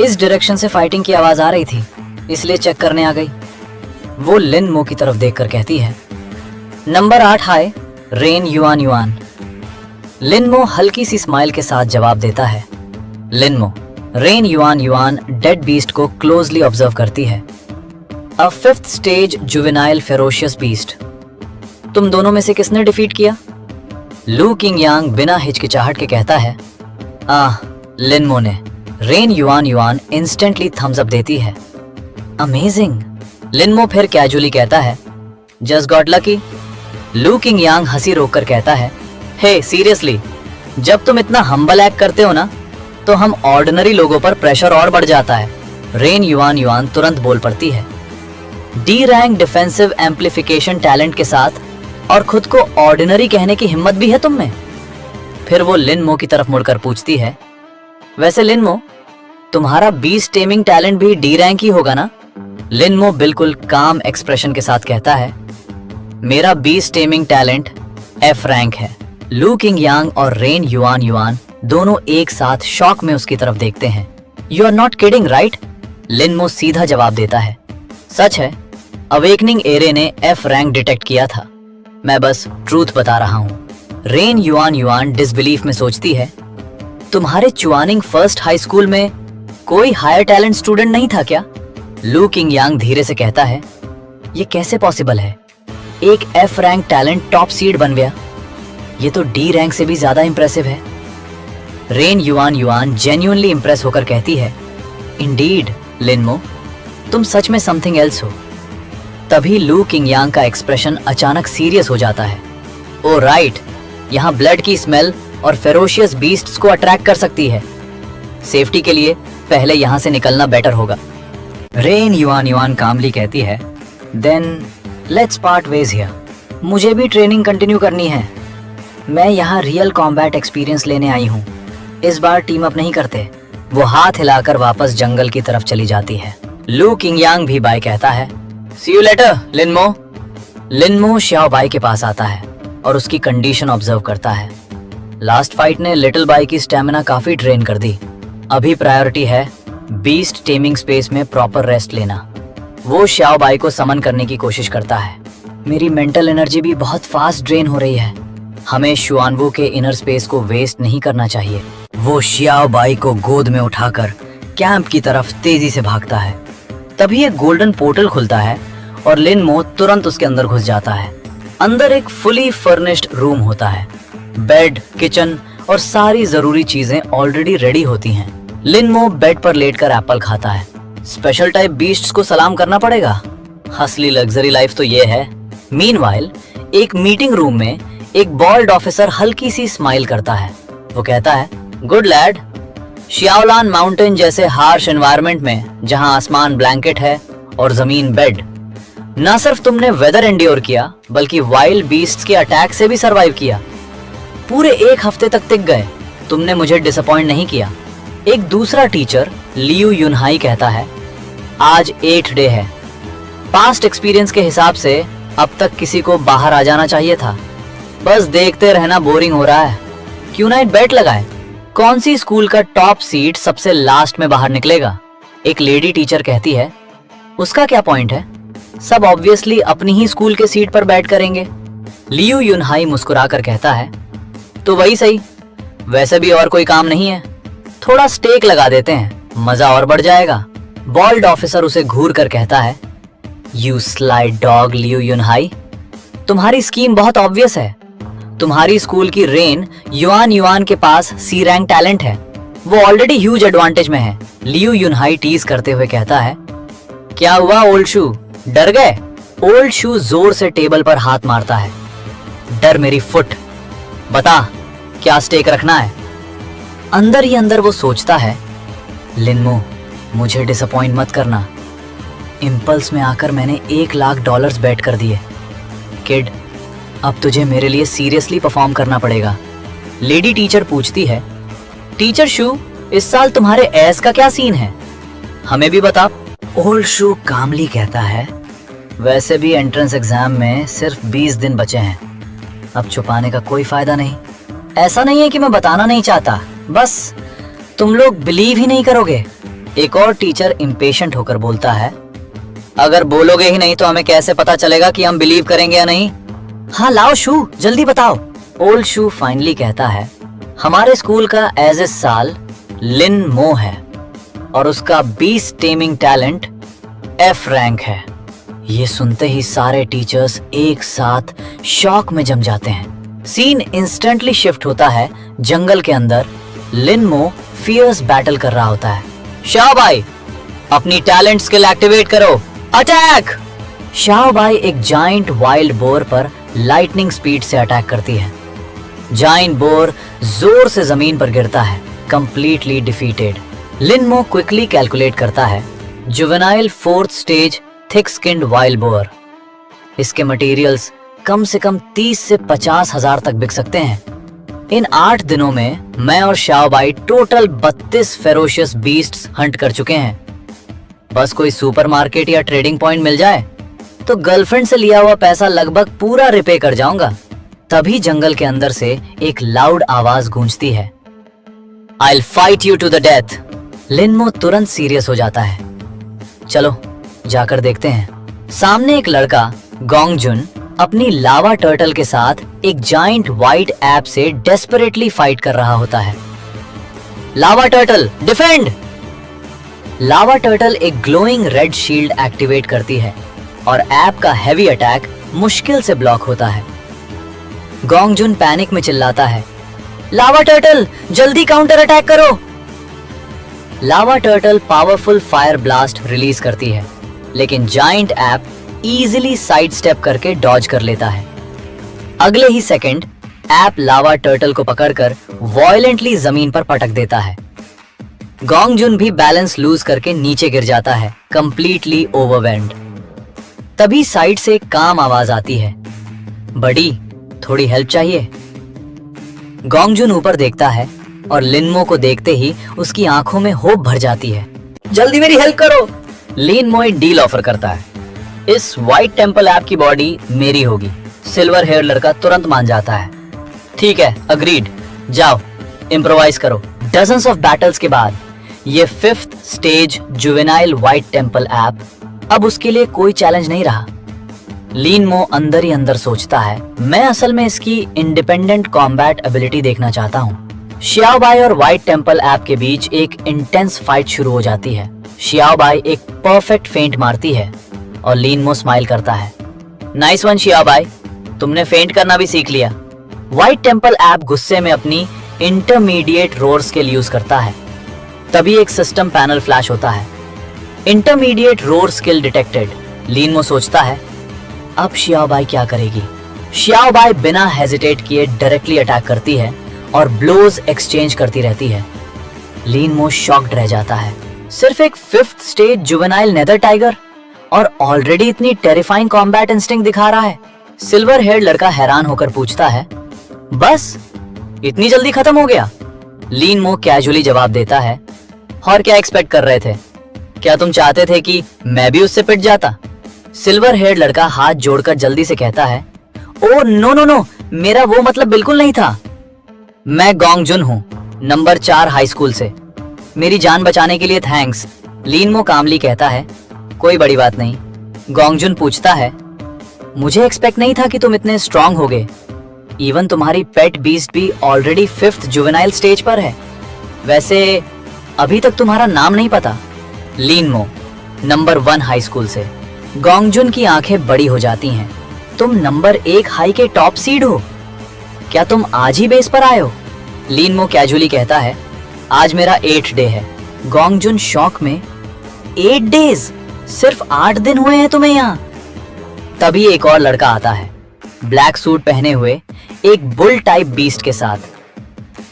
इस डायरेक्शन से फाइटिंग की आवाज आ रही थी, इसलिए चेक करने आ गई। वो लिनमो की तरफ देखकर कहती है, number 8 high, Ren yuan yuan. Lin Mo हल्की सी स्माइल के साथ जवाब देता है। Lin Mo Ren yuan yuan dead beast को क्लोजली ऑब्जर्व करती है। A 5th stage juvenile ferocious beast. तुम दोनों में से किसने डिफीट किया? लू किंगयांग बिना हिचकिचाहट के कहता है, लिनमो ने। Ren yuan Yuan instantly thumbs up देती है, अमेजिंग। लिनमो फिर कैजुअली कहता है, जस्ट गॉट लकी। लू किंगयांग हंसी रोककर कहता है, हे सीरियसली, जब तुम इतना हम्बल एक्ट करते हो ना तो हम ऑर्डिनरी लोगों पर प्रेशर और बढ़ जाता है। रेन युआन युआन तुरंत बोल पड़ती है, D rank defensive amplification talent के साथ और खुद को ऑर्डिनरी कहने की हिम्मत भी है तुम में। फिर वो लिनमो की तरफ मुड़कर पूछती है, वैसे लिनमो, तुम्हारा बीस्ट टेमिंग टैलेंट भी डी रैंक ही होगा ना? लिनमो बिल्कुल काम एक्सप्रेशन के साथ कहता है, मेरा beast taming talent F rank है। लू किंगयांग और रेन युआन युआन दोनों एक साथ शॉक में उसकी तरफ देखते हैं। You are not kidding right? Lin Mo सीधा जवाब देता है, सच है, अवेकनिंग एरे ने F रैंक डिटेक्ट किया था, मैं बस ट्रूथ बता रहा हूँ। रेन युआन युआन डिसबिलीफ में सोचती है, तुम्हारे चुआनिंग 1st हाई स्कूल में कोई हायर टैलेंट स्टूडेंट नहीं था क्या? लू किंगयांग धीरे से कहता है, ये कैसे पॉसिबल है? एक F rank talent top seed बन गया। ये तो D रैंक से भी ज्यादा इंप्रेसिव है। रेन युआन जेन्युइनली इंप्रेस होकर कहती है, इंडीड लिनमो, तुम सच में समथिंग एल्स हो। तभी लू किंगयांग का एक्सप्रेशन अचानक सीरियस हो जाता है। ओ राइट, यहाँ ब्लड की स्मेल और फेरोशियस बीस्ट्स को अट्रैक्ट कर सकती है। सेफ्टी के लिए पहले यहाँ से निकलना बेटर होगा। रेन युआन कामली कहती है, then let's part ways here. मुझे भी ट्रेनिंग कंटिन्यू करनी है। मैं यहाँ रियल कॉम्बैट एक्सपीरियंस लेने आई हूँ। इस बार टीम अप नहीं करते। वो हाथ हिलाकर वापस जंगल की तरफ चली जाती है। लू किंगयांग भी बाय कहता है, सी यू लेटर लिनमो। लिनमो श्याओ बाई के पास आता है और उसकी कंडीशन ऑब्जर्व करता है। लास्ट फाइट ने लिटिल बाई की स्टेमिना काफी ड्रेन कर दी। अभी प्रायोरिटी है बीस्ट टेमिंग स्पेस में प्रॉपर रेस्ट लेना। वो श्याओ बाई को समन करने की कोशिश करता है। मेरी मेंटल एनर्जी भी बहुत फास्ट ड्रेन हो रही है। हमें शुआनवू के इनर स्पेस को वेस्ट नहीं करना चाहिए। वो श्याओ बाई को गोद में उठाकर कैंप की तरफ तेजी से भागता है। तभी एक गोल्डन पोर्टल खुलता है और लिनमो तुरंत उसके अंदर घुस जाता है। अंदर एक फुली फर्निश्ड रूम होता है। बेड, किचन और सारी जरूरी चीजें ऑलरेडी रेडी होती हैं। लिनमो बेड पर लेटकर एप्पल खाता है। स्पेशल टाइप बीस्ट्स को सलाम करना पड़ेगा। असली लग्जरी लाइफ तो ये है। मीनवाइल एक मीटिंग रूम में एक बॉल्ड ऑफिसर हल्की सी स्माइल करता है। वो कहता है, गुड लैड। शियाओलान माउंटेन जैसे हार्श एनवायरनमेंट में, जहां आसमान ब्लैंकेट है और जमीन बेड, न सिर्फ तुमने वेदर एंड्योर किया बल्कि वाइल्ड बीस्ट्स के अटैक से भी सरवाइव किया। पूरे 1 हफ्ते तक टिक गए। तुमने मुझे डिसअपॉइंट नहीं किया। एक दूसरा टीचर लियू युनहाई कहता है, आज 8th डे है। पास्ट एक्सपीरियंस के हिसाब से अब तक किसी को बाहर आ जाना चाहिए था। बस देखते रहना बोरिंग हो रहा है। क्यों ना एक बेट लगाए, कौन सी स्कूल का टॉप सीट सबसे लास्ट में बाहर निकलेगा? एक लेडी टीचर कहती है, उसका क्या पॉइंट है? सब ऑब्वियसली अपनी ही स्कूल के सीट पर बैठ करेंगे। लियू युनहाई मुस्कुराकर कहता है, तो वही सही। वैसे भी और कोई काम नहीं है, थोड़ा स्टेक लगा देते हैं, मजा और बढ़ जाएगा। बॉल्ड ऑफिसर उसे घूर कर कहता है, यू स्लाइड डॉग लियू युनहाई, तुम्हारी स्कीम बहुत ऑब्वियस है। तुम्हारी स्कूल की रेन युआन के पास सी रैंक टैलेंट है। वो ऑलरेडी ह्यूज एडवांटेज में है। लियू युनहाई टीज करते हुए कहता है, क्या हुआ ओल्ड शू, डर गए? ओल्ड शू जोर से टेबल पर हाथ मारता है। डर मेरी फुट, बता क्या स्टेक रखना है? अंदर ही अंदर वो सोचता है, लिनमो मुझे डिसअपॉइंट मत करना। इम्पल्स में आकर मैंने $1,00,000 बेट कर दिए। किड, अब तुझे मेरे लिए सीरियसली परफॉर्म करना पड़ेगा। लेडी टीचर पूछती है, टीचर शू, इस साल तुम्हारे एस का क्या सीन है? हमें भी बता। ओल्ड शू कामली कहता है, वैसे भी एंट्रेंस एग्जाम में सिर्फ 20 दिन बचे हैं। अब छुपाने का कोई फायदा नहीं। ऐसा नहीं है कि मैं बताना नहीं चाहता, बस तुम लोग बिलीव ही नहीं करोगे। एक और टीचर इम्पेशेंट होकर बोलता है, अगर बोलोगे ही नहीं तो हमें कैसे पता चलेगा कि हम बिलीव करेंगे या नहीं? हाँ लाओ शू, जल्दी बताओ। ओल्ड शू फाइनली कहता है, हमारे स्कूल का एज ए साल लिनमो है और उसका 20 टेमिंग टैलेंट F रैंक है। ये सुनते ही सारे टीचर्स एक साथ शॉक में जम जाते हैं। सीन इंस्टेंटली शिफ्ट होता है जंगल के अंदर। लिनमो फियर्स बैटल कर रहा होता है। शाओबाई, अपनी टैलेंट स्किल एक्टिवेट करो, अटैक! शाओबाई एक जाइंट वाइल्ड बोर पर लाइटनिंग स्पीड से अटैक करती है। जाइंट बोर जोर से जमीन पर गिरता है, कंप्लीटली डिफीटेड। लिनमो क्विकली कैलकुलेट करता है, juvenile 4th stage thick skinned wild boar. इसके मटेरियल्स कम से कम 30 से 50 हजार तक बिक सकते हैं। इन 8 दिनों में मैं और शाओबाई टोटल 32 फेरोशियस बीस्ट्स हंट कर चुके हैं। बस कोई सुपरमार्केट या ट्रेडिंग पॉइंट मिल जाए तो गर्लफ्रेंड से लिया हुआ पैसा लगभग पूरा रिपे कर जाऊंगा। तभी जंगल के अंदर से एक लाउड आवाज गूंजती है, I'll fight you to the death। लिनमो तुरंत सीरियस हो जाता है। चलो जाकर देखते हैं। सामने एक लड़का गोंगजुन अपनी लावा टर्टल के साथ एक जाइंट वाइट ऐप से डेस्परेटली फाइट कर रहा होता है। Lava turtle defend! लावा टर्टल एक ग्लोइंग रेड शील्ड एक्टिवेट करती है और ऐप का हैवी अटैक मुश्किल से ब्लॉक होता है। गोंगजुन पैनिक में चिल्लाता है, लावा टर्टल जल्दी काउंटर अटैक करो। Lava turtle powerful fire blast release करती है, लेकिन giant ape easily side step करके डॉज कर लेता है। अगले ही सेकंड ऐप लावा टर्टल को पकड़कर वॉयलेंटली जमीन पर पटक देता है। गोंगजुन भी बैलेंस लूज करके नीचे गिर जाता है, कंप्लीटली ओवरवेल्म्ड। तभी साइड से काम आवाज आती है, बड़ी थोड़ी हेल्प चाहिए। गोंगजुन ऊपर देखता है और लिनमो को देखते ही उसकी आंखों में होप भर जाती है। जल्दी मेरी हेल्प करो। लिनमो एक डील ऑफर करता है, इस व्हाइट टेंपल ऐप की बॉडी मेरी होगी। सिल्वर हेयर लड़का तुरंत मान जाता है, ठीक है अग्रीड, जाओ इम्प्रोवाइज करो। डजन्स ऑफ बैटल्स के बाद ये 5th stage juvenile white temple app अब उसके लिए कोई चैलेंज नहीं रहा। लिनमो अंदर ही अंदर सोचता है, मैं असल में इसकी इंडिपेंडेंट कॉम्बैट एबिलिटी देखना चाहता हूँ। शियाओबाई और व्हाइट टेंपल ऐप के बीच एक इंटेंस फाइट शुरू हो जाती है। शियाओबाई एक परफेक्ट फेंट मारती है और लिनमो स्माइल करता है, नाइस वन शियाओबाई, तुमने फेंट करना भी सीख लिया। व्हाइट टेंपल ऐप गुस्से में अपनी इंटरमीडिएट रोर स्किल यूज करता है। तभी एक सिस्टम पैनल फ्लैश होता है, इंटरमीडिएट रोर स्किल डिटेक्टेड। लिनमो सोचता है, अब शियाओबाई क्या करेगी। शियाओबाई बिना हेजिटेट किए डायरेक्टली अटैक करती है और ब्लोज एक्सचेंज करती रहती है। लिनमो शॉक्ड रह जाता है, सिर्फ एक 5th stage juvenile nether tiger और ऑलरेडी इतनी टेरिफाइंग कॉम्बैट इंस्टिंक्ट दिखा रहा है। सिल्वर हेयर लड़का हैरान होकर पूछता है, बस इतनी जल्दी खत्म हो गया। लिनमो कैजुअली जवाब देता है, और क्या एक्सपेक्ट कर रहे थे, क्या तुम चाहते थे कि मैं भी उससे पिट जाता। सिल्वर हेयर लड़का हाथ जोड़कर जल्दी से कहता है, ओ नो नो नो, मेरा वो मतलब बिल्कुल नहीं था। मैं गोंगजुन हूँ, नंबर 4 हाई स्कूल से। मेरी जान बचाने के लिए थैंक्स। लिनमो कामली कहता है, कोई बड़ी बात नहीं। गोंगजुन पूछता है, मुझे एक्सपेक्ट नहीं था कि तुम इतने स्ट्रांग होगे। इवन तुम्हारी पेट बीस्ट भी ऑलरेडी 5th जुवेनाइल स्टेज पर है। वैसे अभी तक तुम्हारा नाम नहीं पता। लिनमो, नंबर 1 हाई स्कूल से। गोंगजुन की आंखें बड़ी हो जाती हैं, तुम नंबर 1 हाई के टॉप सीड हो, क्या तुम आज ही बेस पर आए हो। लिनमो कैजुअली कहता है, आज मेरा 8th डे है। गोंगजुन शॉक में, 8 डेज, सिर्फ 8 दिन हुए हैं तुम्हें यहाँ। तभी एक और लड़का आता है, ब्लैक सूट पहने हुए, एक बुल टाइप बीस्ट के साथ।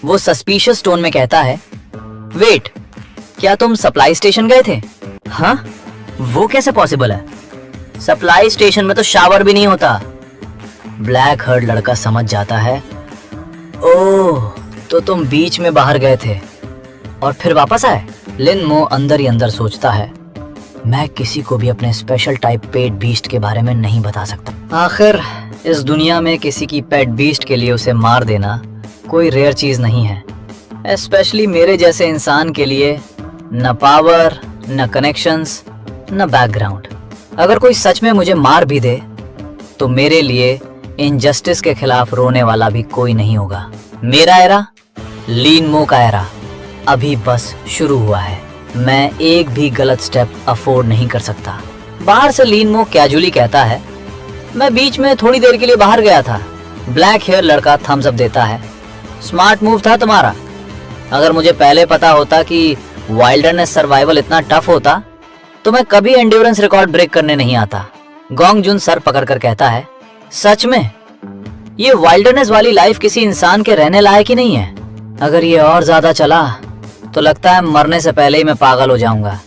वो सस्पिशियस टोन में कहता है, वेट, क्या तुम सप्लाई स्टेशन गए थे। हाँ, वो कैसे पॉसिबल है, सप्लाई स्टेशन में तो शावर भी नहीं होता। ब्लैक हर्ड लड़का समझ जाता है, ओह तो तुम बीच में बाहर गए थे और फिर वापस आए। लिनमो अंदर ही अंदर सोचता है, मैं किसी को भी अपने स्पेशल टाइप पेट बीस्ट के बारे में नहीं बता सकता। आखिर इस दुनिया में किसी की पेट बीस्ट के लिए उसे मार देना कोई रेयर चीज नहीं है। स्पेशली मेरे जैसे इंसान के लिए न पावर, न कनेक्शंस, न बैकग्राउंड। अगर कोई सच में मुझे मार भी दे तो मेरे लिए इनजस्टिस के खिलाफ रोने वाला भी कोई नहीं होगा। मेरा एरा, लिनमो का एरा अभी बस शुरू हुआ है। मैं एक भी गलत स्टेप अफोर्ड नहीं कर सकता। बाहर से लिनमो कैजुअली कहता है, मैं बीच में थोड़ी देर के लिए बाहर गया था। ब्लैक हेयर लड़का थम्स अप देता है, स्मार्ट मूव था तुम्हारा। अगर मुझे पहले पता होता कि वाइल्डरनेस सर्वाइवल इतना टफ होता तो मैं कभी एंड्योरेंस रिकॉर्ड ब्रेक करने नहीं आता। गोंगजुन सर पकड़कर कहता है, सच में ये वाइल्डरनेस वाली लाइफ किसी इंसान के रहने लायक ही नहीं है। अगर ये और ज्यादा चला तो लगता है मरने से पहले ही मैं पागल हो जाऊंगा।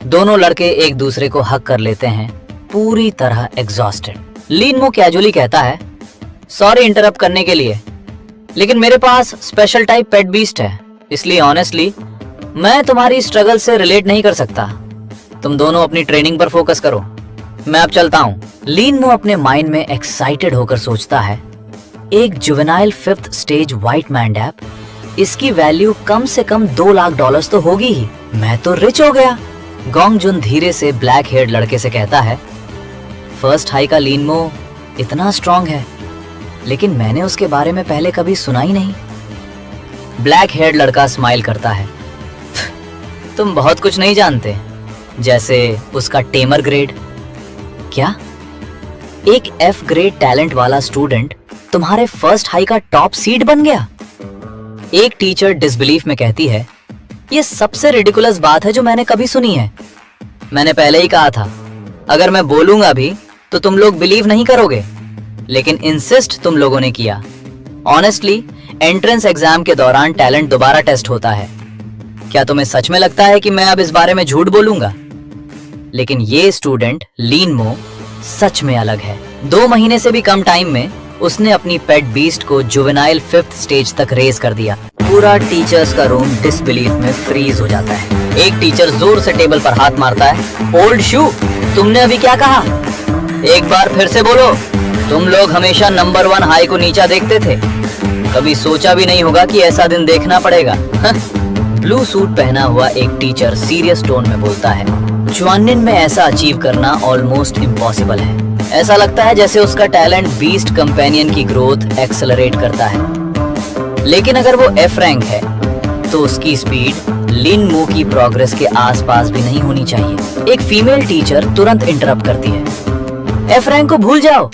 दोनों लड़के एक दूसरे को हक कर लेते हैं, पूरी तरह एग्जॉस्टेड। लिनमो कैजुअली कहता है, सॉरी इंटरप्ट करने के लिए, लेकिन मेरे पास स्पेशल टाइप पेट बीस्ट है, इसलिए ऑनेस्टली मैं तुम्हारी स्ट्रगल से रिलेट नहीं कर सकता। तुम दोनों अपनी ट्रेनिंग पर फोकस करो, मैं अब चलता हूँ। लिनमो अपने माइंड में एक्साइटेड होकर सोचता है, एक juvenile 5th stage white man app, इसकी वैल्यू कम से कम $2 लाख तो होगी ही। मैं तो रिच हो गया। गोंगजुन धीरे से ब्लैक हेयर्ड लड़के से कहता है, फर्स्ट हाई का लिनमो इतना स्ट्रांग है, लेकिन मैंने उसके बारे में पहले कभी सुना ही नहीं। ब्लैक हेयर्ड लड़का स्माइल करता है, तुम बहुत कुछ नहीं जानते, जैसे उसका टेमर ग्रेड। क्या एक F ग्रेड टैलेंट वाला स्टूडेंट तुम्हारे फर्स्ट हाई का टॉप सीड बन गया। एक टीचर डिसबिलीफ में कहती है, ये सबसे रिडिकुलस बात है जो मैंने कभी सुनी है। मैंने पहले ही कहा था, अगर मैं बोलूंगा भी तो तुम लोग बिलीव नहीं करोगे, लेकिन इंसिस्ट तुम लोगों ने किया। ऑनेस्टली, एंट्रेंस एग्जाम के दौरान टैलेंट दोबारा टेस्ट होता है। क्या तुम्हें सच में लगता है कि मैं अब इस बारे में झूठ बोलूंगा? लेकिन ये स्टूडेंट लीन मो सच में अलग है। 2 महीने से भी कम टाइम में उसने अपनी पेट बीस्ट को जुवेनाइल 5th स्टेज तक रेस कर दिया। पूरा टीचर्स का रूम डिसबिलीफ में फ्रीज हो जाता है। एक टीचर जोर से टेबल पर हाथ मारता है। ओल्ड शू, तुमने अभी क्या कहा? एक बार फिर से बोलो। तुम लोग हमेशा नंबर 1 हाई को नीचा देखते थे, कभी सोचा भी नहीं होगा कि ऐसा दिन देखना पड़ेगा। ब्लू सूट पहना हुआ एक टीचर सीरियस टोन में बोलता है, चुआन्निन में ऐसा अचीव करना ऑलमोस्ट इम्पॉसिबल है। ऐसा लगता है जैसे उसका टैलेंट बीस्ट कंपेनियन की ग्रोथ एक्सेलरेट करता है। लेकिन अगर वो F रैंक है तो उसकी स्पीड लिन मो की प्रोग्रेस के आसपास भी नहीं होनी चाहिए। एक फीमेल टीचर तुरंत इंटरप्ट करती है, F रैंक को भूल जाओ।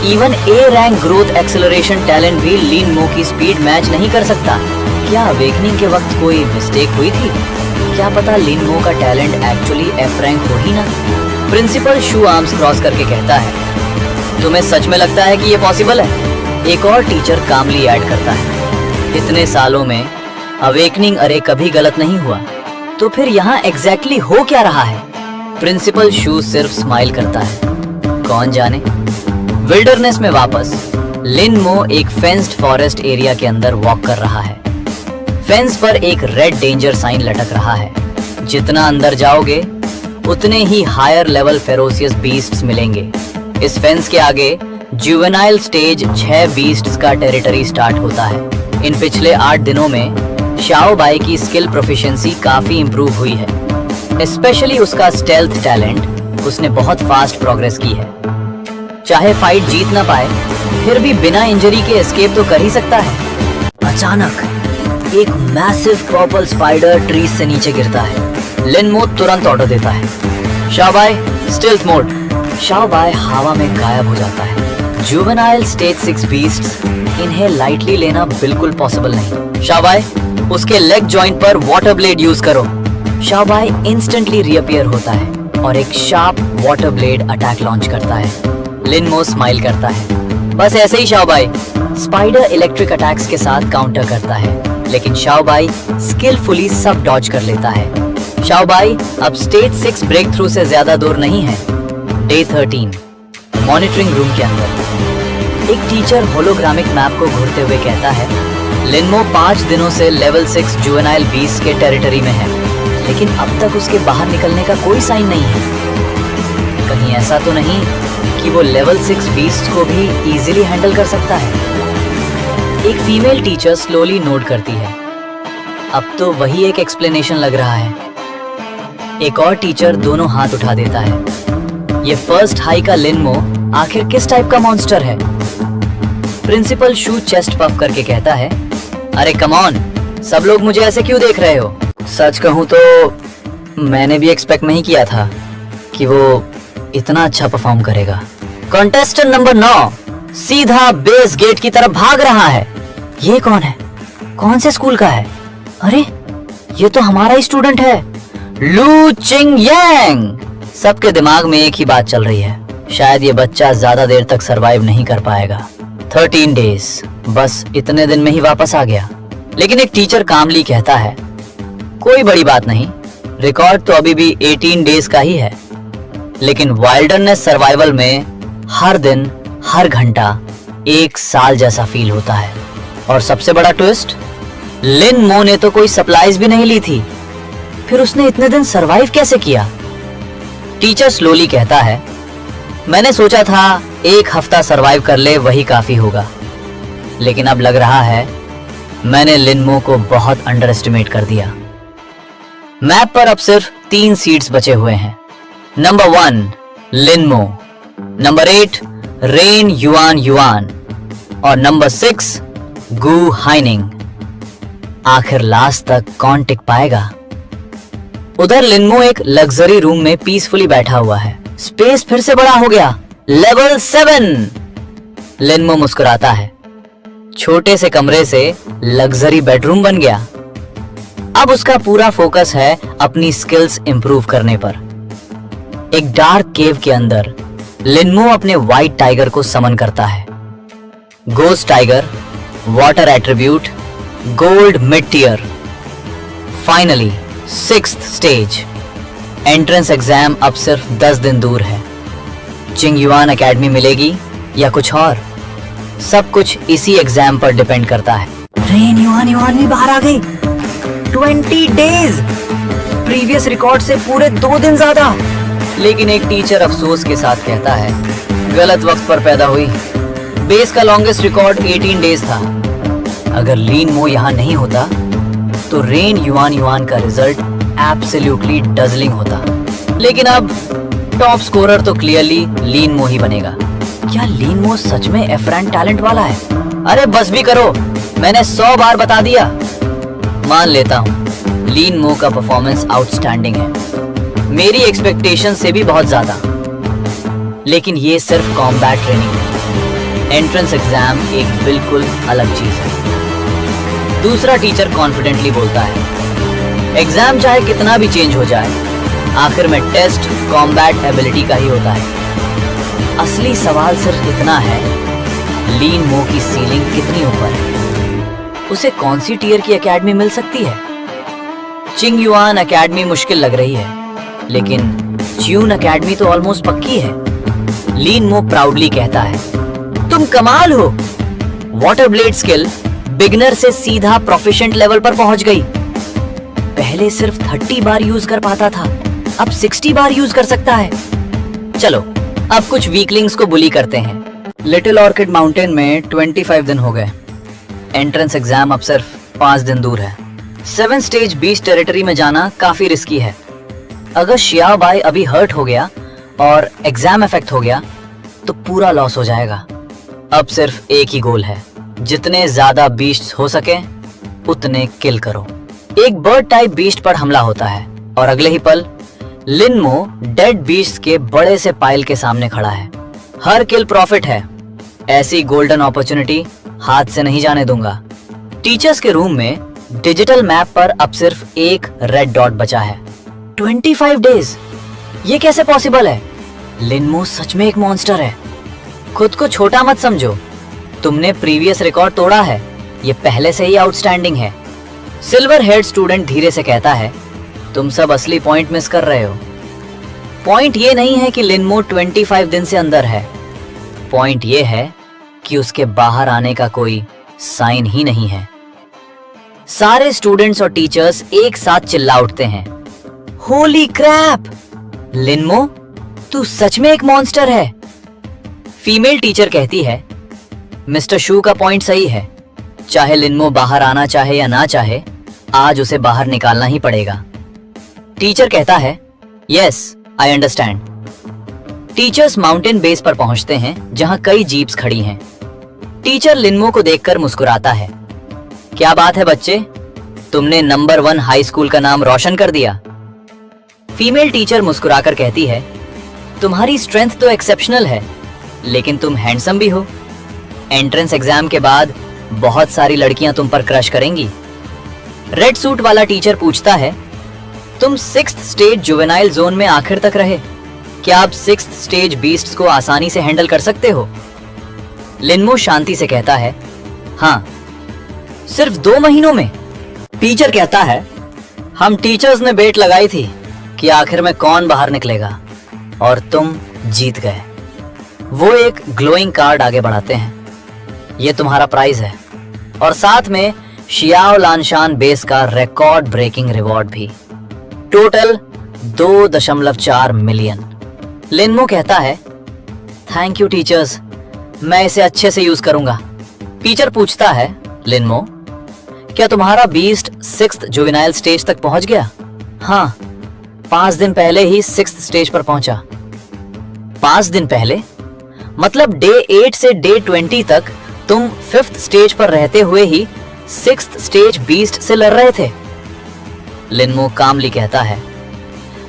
Even A rank growth acceleration talent भी लिन मो की स्पीड मैच नहीं कर सकता। क्या अवेकनिंग के वक्त कोई मिस्टेक हुई थी? क्या पता लिन मो का टैलेंट एक्चुअली F रैंक हो ही ना। प्रिंसिपल शू आर्म्स क्रॉस करके कहता है, तुम्हें सच में लगता है कि ये पॉसिबल है? एक और टीचर कामली ऐड करता है, इतने सालों में अवेकनिंग अरे कभी गलत नहीं हुआ, तो फिर यहाँ एग्जैक्टली हो क्या रहा है? प्रिंसिपल शू सिर्फ स्माइल करता है, कौन जाने। विल्डरनेस में वापस लिन मो एक फेंस्ड फॉरेस्ट एरिया के अंदर वॉक कर रहा है। फेंस पर एक रेड डेंजर साइन लटक रहा है। जितना अंदर जाओगे उतने ही हायर लेवल फेरोसियस बीस्ट्स मिलेंगे। इस फेंस के आगे जुवेनाइल स्टेज 6 बीस्ट्स का टेरिटरी स्टार्ट होता है। इन पिछले 8 दिनों में शाओ बाई की स्किल प्रोफिशिएंसी काफी इंप्रूव हुई है। स्पेशली उसका स्टेल्थ टैलेंट, उसने बहुत फास्ट प्रोग्रेस की है। चाहे फाइट जीत ना पाए फिर भी बिना इंजरी के एस्केप तो कर ही सकता है। अचानक एक मैसिव पर्पल स्पाइडर ट्रीज से नीचे गिरता है। लिन मो तुरंत ऑर्डर देता है, Xiao Bai stealth mode. Xiao Bai हवा में गायब हो जाता है। जुवेनाइल स्टेज 6 बीस्ट्स, इन्हें लाइटली लेना बिल्कुल पॉसिबल नहीं। शाओ बाई उसके लेग जॉइंट पर वाटर ब्लेड यूज करो। शाओ बाई इंस्टेंटली रीअपियर होता है और एक sharp water blade attack launch करता है। लिन मो स्माइल करता है, बस ऐसे ही Xiao Bai. Spider electric attacks के साथ काउंटर करता है, लेकिन शाओ बाई स्किलफुली सब डॉज कर लेता है। शाओ बाई अब स्टेज 6 ब्रेक थ्रू से ज्यादा दूर नहीं है। डे 13 मॉनिटरिंग रूम के अंदर एक टीचर होलोग्रामिक मैप को घूरते हुए कहता है, लिन मो 5 दिनों से लेवल 6 जुवेनाइल बीस्ट के टेरिटरी में है, लेकिन अब तक उसके बाहर निकलने का कोई साइन नहीं है। कहीं ऐसा तो नहीं कि वो लेवल 6 बीस्ट को भी इजीली हैंडल कर सकता है। एक फीमेल टीचर स्लोली नोट करती है, अब तो वही एक एक्सप्लेनेशन लग रहा है। एक और टीचर दोनों हाथ उठा देता है, ये फर्स्ट हाई का लिन मो आखिर किस टाइप का मॉन्स्टर है? प्रिंसिपल शू चेस्ट पफ करके कहता है, अरे कम ऑन, सब लोग मुझे ऐसे क्यों देख रहे हो? सच कहूं तो मैंने भी एक्सपेक्ट नहीं किया था कि वो इतना अच्छा परफॉर्म करेगा। कॉन्टेस्टेंट नंबर 9 सीधा बेस गेट की तरफ भाग रहा है। ये कौन है? कौन से स्कूल का है? अरे ये तो हमारा ही स्टूडेंट है, लू चिंग यांग। सबके दिमाग में एक ही बात चल रही है, शायद ये बच्चा ज्यादा देर तक सरवाइव नहीं कर पाएगा। 13 डेज, बस इतने दिन में ही वापस आ गया। लेकिन एक टीचर कामली कहता है, कोई बड़ी बात नहीं, रिकॉर्ड तो अभी भी 18 डेज का ही है। लेकिन वाइल्डरनेस सर्वाइवल में हर दिन हर घंटा 1 साल जैसा फील होता है। और सबसे बड़ा ट्विस्ट, लिन मो ने तो कोई सप्लाईज भी नहीं ली थी, फिर उसने इतने दिन सरवाइव कैसे किया? टीचर स्लोली कहता है, मैंने सोचा था 1 हफ्ता सरवाइव कर ले वही काफी होगा, लेकिन अब लग रहा है मैंने लिन मो को बहुत अंडर एस्टिमेट कर दिया। मैप पर अब सिर्फ 3 सीट्स बचे हुए हैं। नंबर 1 लिन मो, नंबर 8 रेन युआन युआन और नंबर 6 गू हाइनिंग। आखिर लास्ट तक कौन टिक पाएगा? उधर लिन मो एक लग्जरी रूम में पीसफुली बैठा हुआ है। स्पेस फिर से बड़ा हो गया, लेवल 7। लिनमो मुस्कुराता है। छोटे से कमरे से लग्जरी बेडरूम बन गया। अब उसका पूरा फोकस है अपनी स्किल्स इंप्रूव करने पर। एक डार्क केव के अंदर लिनमो अपने व्हाइट टाइगर को समन करता है। Ghost tiger, water attribute, gold mid tier. Finally 6th stage. Entrance exam अब सिर्फ 10 दिन दूर है। चिंगयुआन एकेडमी मिलेगी या कुछ और, सब कुछ इसी एग्जाम पर डिपेंड करता है। रेन युआन भी बाहर आ गई। 20 डेज, प्रीवियस रिकॉर्ड से पूरे 2 दिन ज्यादा। लेकिन एक टीचर अफसोस के साथ कहता है, गलत वक्त पर पैदा हुई। बेस का लॉन्गेस्ट रिकॉर्ड 18 डेज था। अगर लिनमो यहाँ नहीं होता तो रेन युआन का रिजल्ट एब्सोल्युटली डजलिंग होता। लेकिन अब टॉप स्कोरर तो क्लियरली लिनमो ही बनेगा। क्या लिनमो सच में एफ-रैंक टैलेंट वाला है? अरे बस भी करो, मैंने 100 बार बता दिया। मान लेता हूँ लिनमो का परफॉर्मेंस आउटस्टैंडिंग है, मेरी एक्सपेक्टेशन से भी बहुत ज्यादा। लेकिन ये सिर्फ कॉम्बैट ट्रेनिंग है। एंट्रेंस एग्जाम एक बिल्कुल अलग चीज है। दूसरा टीचर कॉन्फिडेंटली बोलता है, एग्जाम चाहे कितना भी चेंज हो जाए, आखिर में टेस्ट कॉम्बैट एबिलिटी का ही होता है। असली सवाल सिर्फ इतना है, लिनमो की सीलिंग कितनी ऊपर है? उसे कौन सी टीयर की एकेडमी मिल सकती है? चिंगयुआन एकेडमी मुश्किल लग रही है, लेकिन च्यून एकेडमी तो ऑलमोस्ट पक्की है। लिनमो प्राउडली कहता है, तुम कमाल हो। वाटर ब्लेड स्किल बिगिनर से सीधा प्रोफिशिएंट लेवल पर पहुंच गई। पहले सिर्फ 30 बार यूज कर पाता था, अब 60 बार यूज कर सकता है। चलो अब कुछ वीकलिंग्स को बुली करते हैं। लिटिल ऑर्किड माउंटेन में 25 दिन हो गए। एंट्रेंस एग्जाम अब सिर्फ 5 दिन दूर है। 7 स्टेज बीच टेरिटरी में जाना काफी रिस्की है। अगर शियाओ बाई अभी हर्ट हो गया और एग्जाम इफेक्ट हो गया तो पूरा लॉस हो जाएगा। अब सिर्फ एक ही गोल है, जितने ज्यादा बीस्ट्स हो सके उतने किल करो। एक बर्ड टाइप बीस्ट पर हमला होता है और अगले ही पल लिनमो डेड बीस्ट के बड़े से पाइल के सामने खड़ा है। हर किल प्रॉफिट है। ऐसी गोल्डन अपॉर्चुनिटी हाथ से नहीं जाने दूंगा। टीचर्स के रूम में डिजिटल मैप पर अब सिर्फ एक रेड डॉट बचा है। 25 डेज, ये कैसे पॉसिबल है? लिनमो सच में एक मॉन्स्टर है। खुद को छोटा मत समझो, तुमने प्रीवियस रिकॉर्ड तोड़ा है, ये पहले से ही आउटस्टैंडिंग है। सिल्वर हेड स्टूडेंट धीरे से कहता है, तुम सब असली पॉइंट मिस कर रहे हो। पॉइंट ये नहीं है कि लिनमो 25 दिन से अंदर है, पॉइंट ये है कि उसके बाहर आने का कोई साइन ही नहीं है। सारे स्टूडेंट्स और टीचर्स एक साथ चिल्ला उठते हैं, होली क्रैप! लिनमो, तू सच में एक मॉन्स्टर है। फीमेल टीचर कहती है, मिस्टर शू का पॉइंट सही है, चाहे लिनमो बाहर आना चाहे या ना चाहे, आज उसे बाहर निकालना ही पड़ेगा। टीचर कहता है, yes I understand. Teachers mountain base पर पहुंचते हैं जहां कई जीप्स खड़ी हैं। टीचर लिनमो को देखकर मुस्कुराता है, क्या बात है बच्चे, तुमने नंबर 1 हाई स्कूल का नाम रोशन कर दिया। फीमेल टीचर मुस्कुराकर कहती है, तुम्हारी स्ट्रेंथ तो एक्सेप्शनल है, लेकिन तुम हैंडसम भी हो। एंट्रेंस एग्जाम के बाद बहुत सारी लड़कियां तुम पर क्रश करेंगी। रेड सूट वाला टीचर पूछता है, तुम 6th स्टेज जुवेनाइल जोन में आखिर तक रहे, क्या आप 6th स्टेज बीस्ट्स को आसानी से हैंडल कर सकते हो? लिनमो शांति से कहता है, हाँ, सिर्फ 2 महीनों में। टीचर कहता है, हम टीचर्स ने बेट लगाई थी कि आखिर में कौन बाहर निकलेगा, और तुम जीत गए। वो एक ग्लोइंग कार्ड आगे बढ़ाते हैं, ये तुम्हारा प्राइज है, और साथ में शियाओ लानशान बेस का रिकॉर्ड ब्रेकिंग रिवॉर्ड भी। Total 2.4 million. लिनमो कहता है, थैंक यू टीचर्स, मैं इसे अच्छे से यूज करूंगा। टीचर पूछता है, लिनमो, क्या तुम्हारा बीस्ट 6th जुवेनाइल स्टेज तक पहुंच गया? हाँ, 5 दिन पहले ही 6th स्टेज पर पहुंचा। 5 दिन पहले? मतलब डे 8 से डे 20 तक तुम 5th स्टेज पर रहते हुए ही 6th स्टेज बीस्ट से लड़ रहे थे। लिनमो कामली कहता है,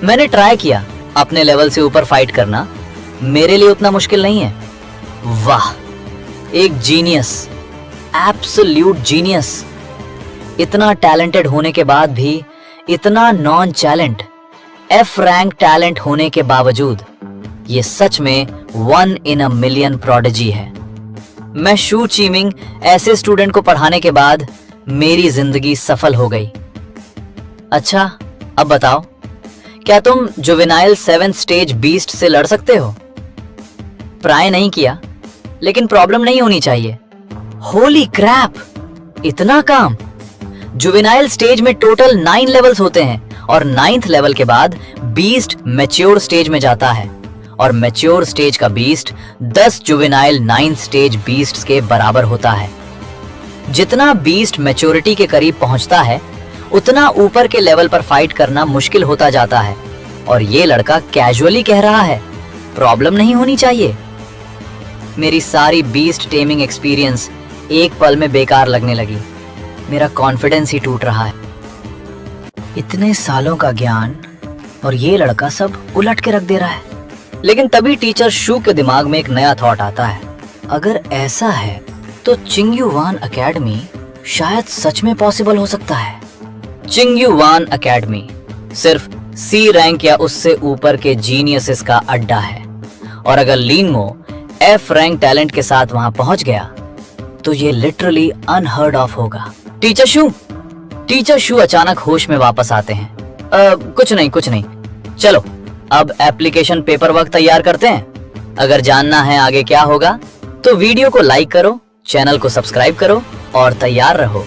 मैंने ट्राई किया अपने लेवल से ऊपर फाइट करना, मेरे लिए उतना मुश्किल नहीं है। वाह, एक जीनियस, एब्सोल्यूट जीनियस। इतना टैलेंटेड होने के बाद भी इतना non talent, F rank talent होने के बावजूद ये सच में 1 in a million प्रोडिजी है। मैं शू चीमिंग ऐसे स्टूडेंट को पढ़ाने के बाद मेरी जिंदगी सफल हो गई। अच्छा, अब बताओ, क्या तुम जुवेनाइल 7 स्टेज बीस्ट से लड़ सकते हो? ट्राई नहीं किया, लेकिन प्रॉब्लम नहीं होनी चाहिए। होली क्रैप, इतना काम! जुवेनाइल स्टेज में टोटल 9 लेवल्स होते हैं और 9th लेवल के बाद बीस्ट मैच्योर स्टेज में जाता है और मैच्योर स्टेज का beast 10 juvenile 9th stage beasts के बराबर होता है। जितना बीस्ट मैच्योरिटी के करीब पहुंचता है उतना ऊपर के लेवल पर फाइट करना मुश्किल होता जाता है और ये लड़का कैजुअली कह रहा है प्रॉब्लम नहीं होनी चाहिए। मेरी सारी बीस्ट टेमिंग एक्सपीरियंस एक पल में बेकार लगने लगी। मेरा कॉन्फिडेंस ही टूट रहा है। इतने सालों का ज्ञान और ये लड़का सब उलट के रख दे रहा है। लेकिन तभी टीचर शू के दिमाग में एक नया थॉट आता है। अगर ऐसा है तो चिंग्यू वान एकेडमी शायद सच में पॉसिबल हो सकता है। चिंग्यू वान एकेडमी सिर्फ सी रैंक या उससे ऊपर के जीनियसेस का अड्डा है और अगर लिंगमो एफ रैंक टैलेंट के साथ वहां पहुंच गया तो ये लिटरली अनहर्ड ऑफ होगा। टीचर शू अचानक होश में वापस आते हैं। कुछ नहीं, चलो अब एप्लीकेशन पेपर वर्क तैयार करते हैं। अगर जानना है आगे क्या होगा तो वीडियो को लाइक करो, चैनल को सब्सक्राइब करो और तैयार रहो।